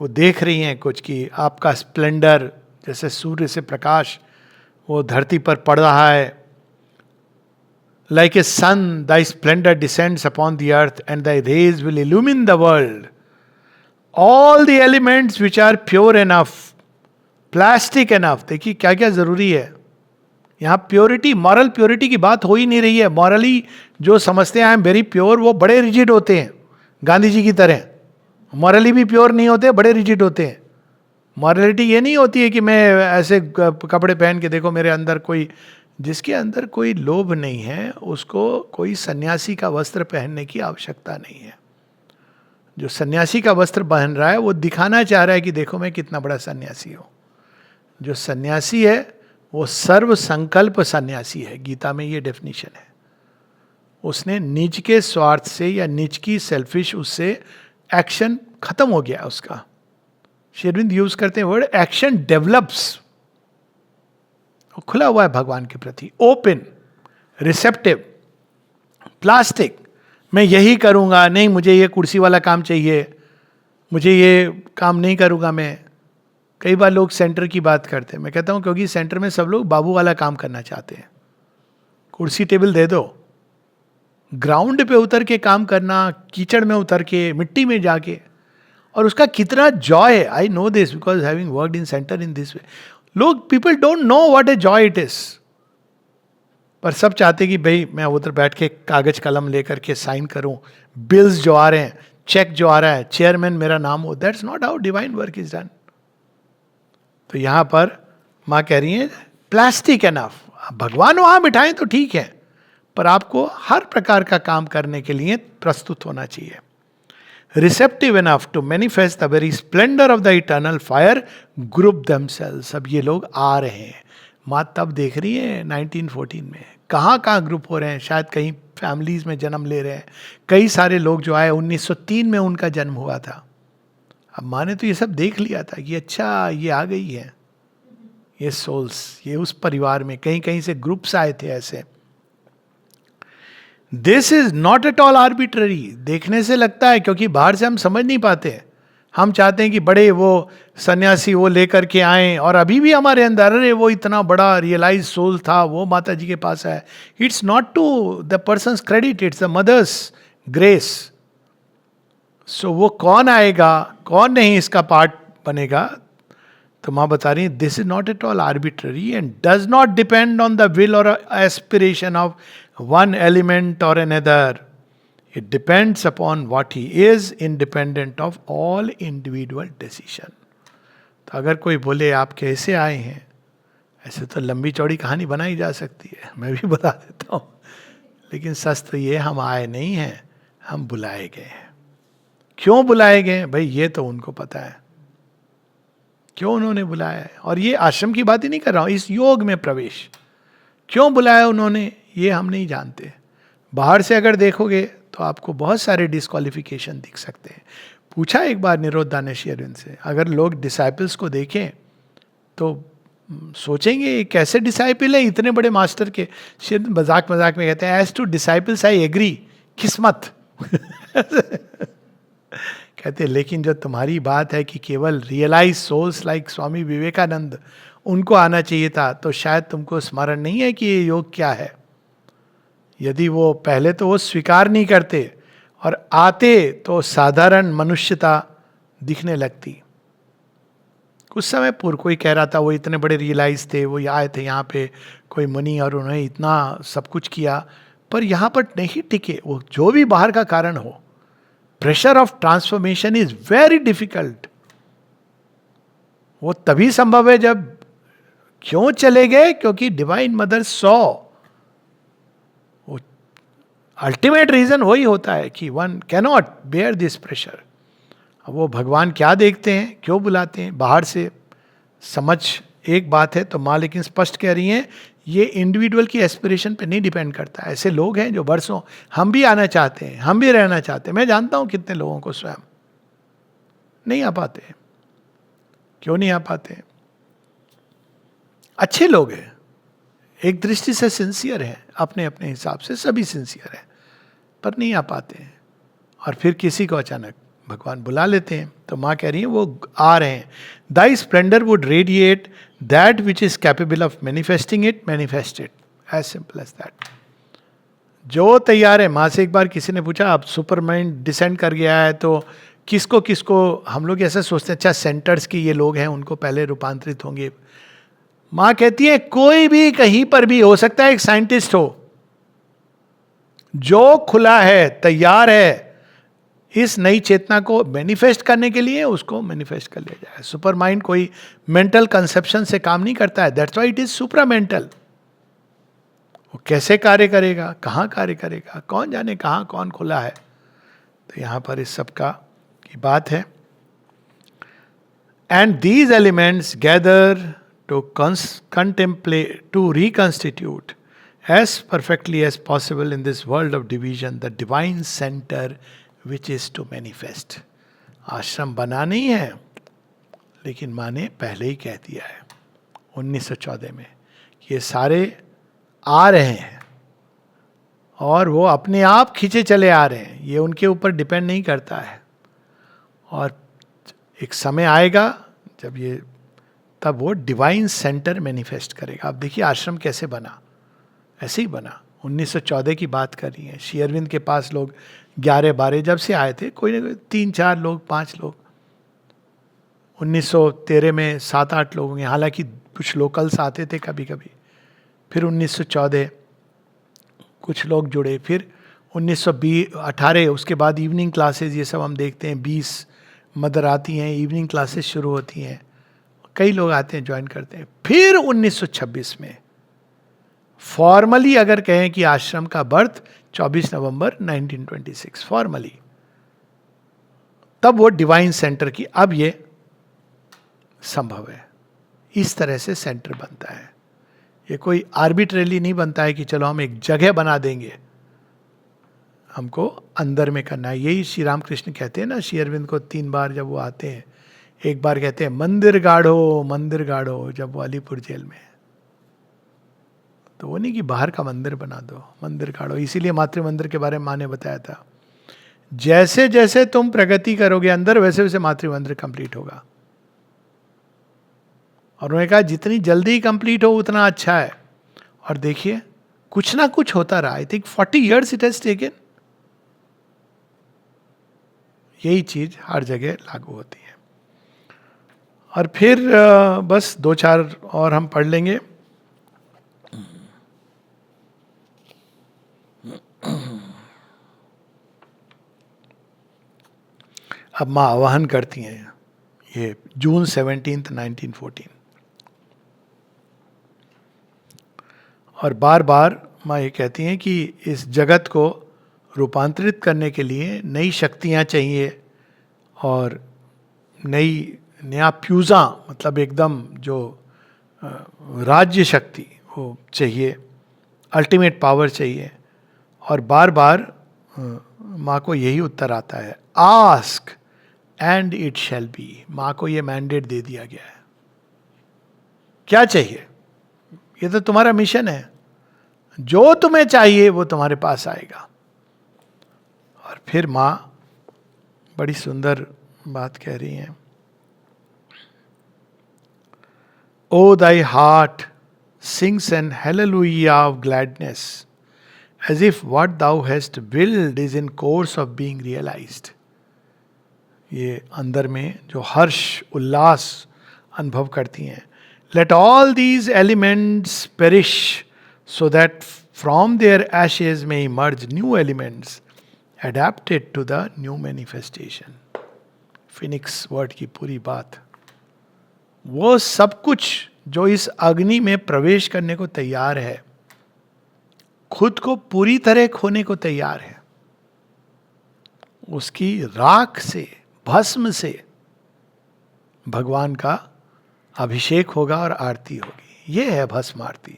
वो देख रही हैं कुछ कि आपका स्प्लेंडर, जैसे सूर्य से प्रकाश वो धरती पर पड़ रहा है, like a sun thy splendour descends upon the earth and thy rays will illumine the world, all the elements which are pure enough, plastic enough. देखिए क्या क्या जरूरी है, यहाँ प्योरिटी, मॉरल प्योरिटी की बात हो ही नहीं रही है. मॉरली जो समझते हैं आई एम वेरी प्योर, वो बड़े रिजिड होते हैं गांधी जी की तरह. मॉरली भी प्योर नहीं होते, बड़े रिजिड होते हैं. मॉरलिटी ये नहीं होती है कि मैं ऐसे कपड़े पहन के देखो मेरे अंदर कोई, जिसके अंदर कोई लोभ नहीं है उसको कोई सन्यासी का वस्त्र पहनने की आवश्यकता नहीं है. जो सन्यासी का वस्त्र पहन रहा है वो दिखाना चाह रहा है कि देखो मैं कितना बड़ा सन्यासी हूँ. जो सन्यासी है वो सर्व संकल्प सन्यासी है. गीता में ये डेफिनेशन है. उसने निज के स्वार्थ से या निज की सेल्फिश, उससे एक्शन खत्म हो गया उसका. श्री अरविंद यूज करते हैं वर्ड एक्शन डेवलप्स. खुला हुआ है भगवान के प्रति, ओपन, रिसेप्टिव. प्लास्टिक, मैं यही करूंगा, नहीं मुझे ये कुर्सी वाला काम चाहिए, मुझे ये काम नहीं करूंगा मैं. कई बार लोग सेंटर की बात करते हैं. मैं कहता हूं क्योंकि सेंटर में सब लोग बाबू वाला काम करना चाहते हैं. कुर्सी टेबल दे दो. ग्राउंड पे उतर के काम करना, कीचड़ में उतर के, मिट्टी में जाके, और उसका कितना जॉय है. I know this because having worked in centre in this way. लोग, people don't know what a joy it is. पर सब चाहते कि भाई मैं उधर बैठ के कागज कलम लेकर के साइन करूं, बिल्स जो आ रहे हैं, चेक जो आ रहा है, चेयरमैन मेरा नाम हो. That's not how divine work is done. तो यहां पर मां कह रही है प्लास्टिक एनफ. भगवान वहां बिठाएं तो ठीक है, पर आपको हर प्रकार का काम करने के लिए प्रस्तुत होना चाहिए. Receptive enough to manifest the very splendour of the eternal fire, group themselves. अब ये लोग आ रहे हैं. माँ तब देख रही है 1914 में कहाँ कहाँ ग्रुप हो रहे हैं. शायद कहीं फैमिलीज में जन्म ले रहे हैं. कई सारे लोग जो आए, 1903 में उनका जन्म हुआ था. अब माँ ने तो ये सब देख लिया था कि अच्छा ये आ गई है, ये सोल्स, ये उस परिवार में कहीं कहीं से ग्रुप्स आए थे ऐसे. This is not at all arbitrary. देखने से लगता है, क्योंकि बाहर से हम समझ नहीं पाते. हम चाहते हैं कि बड़े वो सन्यासी वो लेकर के आए, और अभी भी हमारे अंदर अरे वो इतना बड़ा रियलाइज सोल था, वो माता जी के पास है. It's not to the person's credit, it's the mother's grace. So वो कौन आएगा, कौन नहीं इसका पार्ट बनेगा. तो माँ बता रही है this is not at all arbitrary and does not depend on the will or aspiration of one element or another. It depends upon what he is, independent of all individual decision. तो अगर कोई बोले आप कैसे आए हैं, ऐसे तो लंबी चौड़ी कहानी बनाई जा सकती है, मैं भी बता देता हूँ. लेकिन सच तो ये हम आए नहीं हैं, हम बुलाए गए हैं. क्यों बुलाए गए भाई, ये तो उनको पता है क्यों उन्होंने बुलाया है. और ये आश्रम की बात ही नहीं कर रहा हूँ, इस योग में प्रवेश क्यों बुलाया उन्होंने, ये हम नहीं जानते. बाहर से अगर देखोगे तो आपको बहुत सारे डिस्क्वालिफिकेशन दिख सकते हैं. पूछा एक बार निरोधा ने श्री अरविंद से, अगर लोग डिसाइपल्स को देखें तो सोचेंगे ये कैसे डिसाइपल है इतने बड़े मास्टर के. श्री अरविंद मजाक मजाक में कहते हैं as to disciples I agree, किस्मत. कहते हैं लेकिन जो तुम्हारी बात है कि केवल realise souls like Swami Vivekananda, उनको आना चाहिए था, तो शायद तुमको स्मरण नहीं है कि ये योग क्या है. यदि वो पहले तो वो स्वीकार नहीं करते और आते तो साधारण मनुष्यता दिखने लगती. कुछ समय पूर्व कोई कह रहा था वो इतने बड़े रियलाइज थे, वो आए थे यहाँ पे कोई मुनि और उन्होंने इतना सब कुछ किया, पर यहाँ पर नहीं टिके. वो जो भी बाहर का कारण हो, pressure of transformation is very difficult. वो तभी संभव है जब, क्यों चले गए, क्योंकि divine mother saw. Ultimate reason वही होता है कि one cannot bear this pressure. अब वो भगवान क्या देखते हैं, क्यों बुलाते हैं, बाहर से समझ एक बात है. तो माँ लेकिन स्पष्ट कह रही हैं ये इंडिविजुअल की एस्पिरेशन पे नहीं डिपेंड करता. ऐसे लोग हैं जो बरसों, हम भी आना चाहते हैं, हम भी रहना चाहते हैं. मैं जानता हूँ कितने लोगों को स्वयं नहीं आ पाते. क्यों नहीं आ पाते. अच्छे लोग हैं, एक दृष्टि से सिंसियर है, अपने अपने हिसाब से सभी सिंसियर है, पर नहीं आ पाते हैं. और फिर किसी को अचानक भगवान बुला लेते हैं. तो माँ कह रही है वो आ रहे हैं. Thy splendour would radiate that which is capable of manifesting it, manifest it, as simple as that. जो तैयार है. माँ से एक बार किसी ने पूछा अब सुपर माइंड डिसेंड कर गया है तो किसको किसको, हम लोग ऐसा सोचते हैं अच्छा सेंटर्स के ये लोग हैं उनको पहले रूपांतरित होंगे. मां कहती है कोई भी कहीं पर भी हो सकता है, एक साइंटिस्ट हो, जो खुला है, तैयार है इस नई चेतना को मैनिफेस्ट करने के लिए, उसको मैनिफेस्ट कर लिया जाए. सुपर माइंड कोई मेंटल कंसेप्शन से काम नहीं करता है. That's why it is supra mental. वो कैसे कार्य करेगा, कहाँ कार्य करेगा, कौन जाने कहाँ कौन खुला है. तो यहां पर इस सब का की बात है. And these elements gather to contemplate, to reconstitute as perfectly as possible in this world of division the divine center which is to manifest. आश्रम बना नहीं है, लेकिन माँ ने पहले ही कह दिया है 1914 में कि ये सारे आ रहे हैं और वो अपने आप खींचे चले आ रहे हैं, ये उनके ऊपर डिपेंड नहीं करता है. और एक समय आएगा जब ये, तब वो डिवाइन सेंटर मैनिफेस्ट करेगा. अब देखिए आश्रम कैसे बना, ऐसे ही बना. 1914 की बात कर रही है. श्री अरविंद के पास लोग 11-12 जब से आए थे, कोई ना कोई 3-4 लोग, 5 लोग. 1913 में 7-8 लोग होंगे, हालांकि कुछ लोकल्स आते थे कभी कभी. फिर 1914 कुछ लोग जुड़े. फिर 1918 उसके बाद इवनिंग क्लासेस, ये सब हम देखते हैं. 20 मदर आती हैं, इवनिंग क्लासेस शुरू होती हैं, कई लोग आते हैं, ज्वाइन करते हैं. फिर 1926 में फॉर्मली अगर कहें कि आश्रम का बर्थ 24 नवंबर 1926 फॉर्मली, तब वो डिवाइन सेंटर की, अब ये संभव है. इस तरह से सेंटर बनता है. ये कोई आर्बिट्रेली नहीं बनता है कि चलो हम एक जगह बना देंगे, हमको अंदर में करना है. यही श्री रामकृष्ण कहते हैं ना, श्री अरविंद को 3 बार जब वो आते हैं, एक बार कहते हैं मंदिर गाढ़ो, जब वो अलीपुर जेल में है. तो वो नहीं कि बाहर का मंदिर बना दो, मंदिर गाढ़ो. इसीलिए मातृ मंदिर के बारे में माँ ने बताया था, जैसे जैसे तुम प्रगति करोगे अंदर, वैसे वैसे मातृ मंदिर कंप्लीट होगा. और उन्होंने कहा जितनी जल्दी कंप्लीट हो उतना अच्छा है. और देखिए कुछ ना कुछ होता रहा. I think 40 years it has taken. यही चीज हर जगह लागू होती है. और फिर बस 2-4 और हम पढ़ लेंगे. अब माँ आवाहन करती हैं, ये जून 17, 1914. और बार बार माँ ये कहती हैं कि इस जगत को रूपांतरित करने के लिए नई शक्तियाँ चाहिए, और नया फ्यूज़ा, मतलब एकदम जो राज्य शक्ति वो चाहिए, अल्टीमेट पावर चाहिए. और बार बार माँ को यही उत्तर आता है, ask and it shall be. माँ को ये मैंडेट दे दिया गया है. क्या चाहिए? ये तो तुम्हारा मिशन है. जो तुम्हें चाहिए वो तुम्हारे पास आएगा. और फिर माँ बड़ी सुंदर बात कह रही हैं. ओ thy heart sings an hallelujah of gladness, as if what thou hast willed is in course of being realized. ये अंदर में जो हर्ष उल्लास अनुभव करती हैं. Let all these elements perish so that from their ashes may emerge new elements adapted to the new manifestation. Phoenix word की पूरी बात. वो सब कुछ जो इस अग्नि में प्रवेश करने को तैयार है, खुद को पूरी तरह खोने को तैयार है, उसकी राख से, भस्म से भगवान का अभिषेक होगा और आरती होगी. ये है भस्म आरती.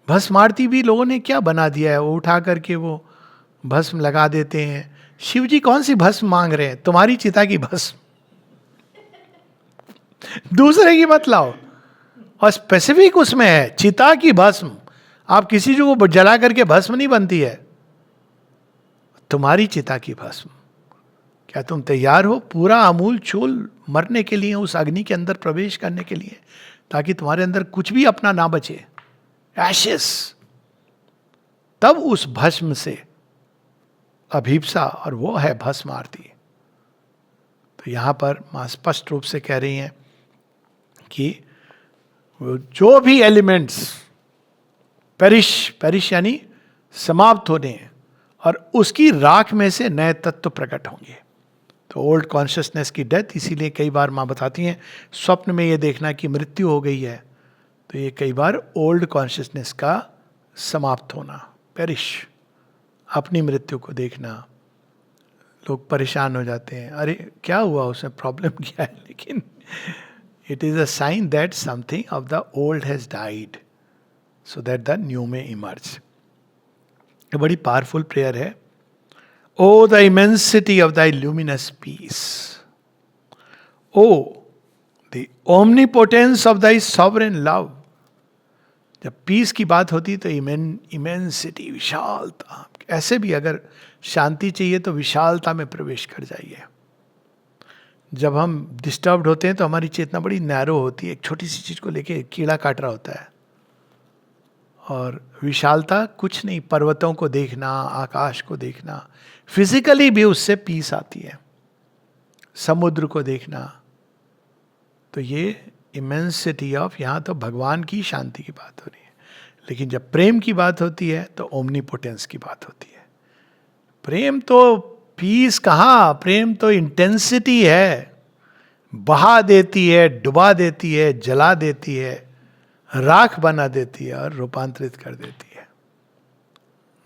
भस्म आरती भी लोगों ने क्या बना दिया है, वो उठा करके वो भस्म लगा देते हैं. शिव जी कौन सी भस्म मांग रहे हैं? तुम्हारी चिता की भस्म, दूसरे की मत लाओ. और स्पेसिफिक उसमें है चिता की भस्म. आप किसी को जला करके भस्म नहीं बनती है, तुम्हारी चिता की भस्म. क्या तुम तैयार हो पूरा अमूल चूल मरने के लिए, उस अग्नि के अंदर प्रवेश करने के लिए, ताकि तुम्हारे अंदर कुछ भी अपना ना बचे, एशेस. तब उस भस्म से अभीप्सा, और वो है भस्म आरती. तो यहां पर मां स्पष्ट रूप से कह रही हैं कि जो भी एलिमेंट्स पेरिश यानी समाप्त होने हैं, और उसकी राख में से नए तत्व प्रकट होंगे. तो ओल्ड कॉन्शियसनेस की डेथ, इसीलिए कई बार माँ बताती हैं स्वप्न में ये देखना कि मृत्यु हो गई है, तो ये कई बार ओल्ड कॉन्शियसनेस का समाप्त होना, पेरिश, अपनी मृत्यु को देखना. लोग परेशान हो जाते हैं, अरे क्या हुआ, उसमें प्रॉब्लम क्या है, लेकिन it is a sign that something of the old has died so that the new may emerge. ये बड़ी पावरफुल प्रेयर है. O the immensity of the luminous peace, O the omnipotence of the sovereign love. जब peace की बात होती तो immensity, विशालता. ऐसे भी अगर शांति चाहिए तो विशालता में प्रवेश कर जाइए. जब हम डिस्टर्ब्ड होते हैं तो हमारी चेतना बड़ी नैरो होती है, एक छोटी सी चीज को लेके कीड़ा काट रहा होता है. और विशालता कुछ नहीं, पर्वतों को देखना, आकाश को देखना, फिजिकली भी उससे पीस आती है. समुद्र को देखना, तो ये इमेंसिटी ऑफ, यहाँ तो भगवान की शांति की बात हो रही है. लेकिन जब प्रेम की बात होती है तो ओमनीपोटेंस की बात होती है. प्रेम तो पीस कहाँ, प्रेम तो इंटेंसिटी है. बहा देती है, डुबा देती है, जला देती है, राख बना देती है और रूपांतरित कर देती है.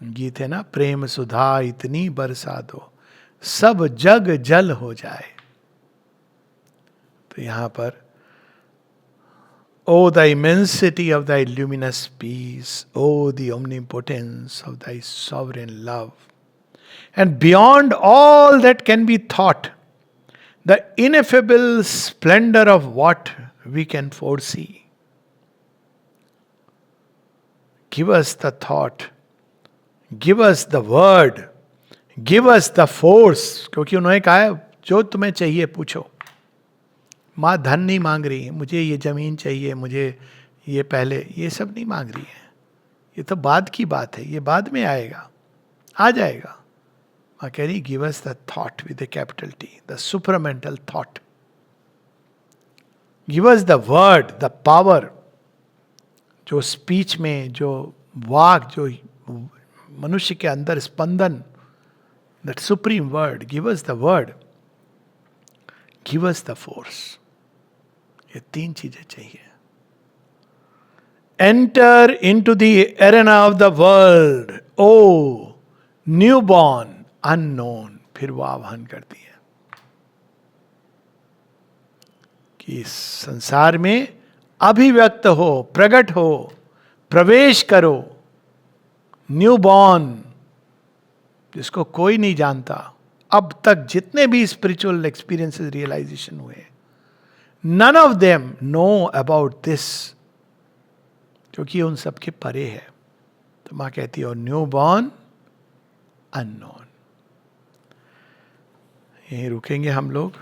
गीत है ना, प्रेम सुधा इतनी बरसा दो सब जग जल हो जाए. तो यहां पर O the immensity of thy luminous peace, O the omnipotence of thy sovereign love, and beyond all that can be thought, the ineffable splendor of what we can foresee. Give us the thought, give us the word, give us the force. क्योंकि उन्होंने कहा है जो तुम्हें चाहिए पूछो. माँ धन नहीं मांग रही है, मुझे ये जमीन चाहिए, मुझे ये पहले, ये सब नहीं मांग रही है. ये तो बाद की बात है, ये बाद में आएगा, आ जाएगा. माँ कह रही give us the thought with the capital T, the supermental thought. Give us the word, the power, जो स्पीच में, जो वाक, जो मनुष्य के अंदर स्पंदन, that supreme word. Give us the word, give us the force. ये तीन चीजें चाहिए. Enter into the arena of the world, O newborn unknown. फिर वो आह्वान करती है कि इस संसार में अभिव्यक्त हो, प्रकट हो, प्रवेश करो. न्यू बॉर्न, जिसको कोई नहीं जानता. अब तक जितने भी स्पिरिचुअल एक्सपीरियंसेस, रियलाइजेशन हुए, none of them know about this, क्योंकि उन सबके परे है. तो मां कहती है न्यू बॉर्न अननोन. यहीं रुकेंगे हम लोग.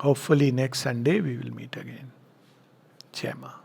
Hopefully next Sunday we will meet again. जय मां.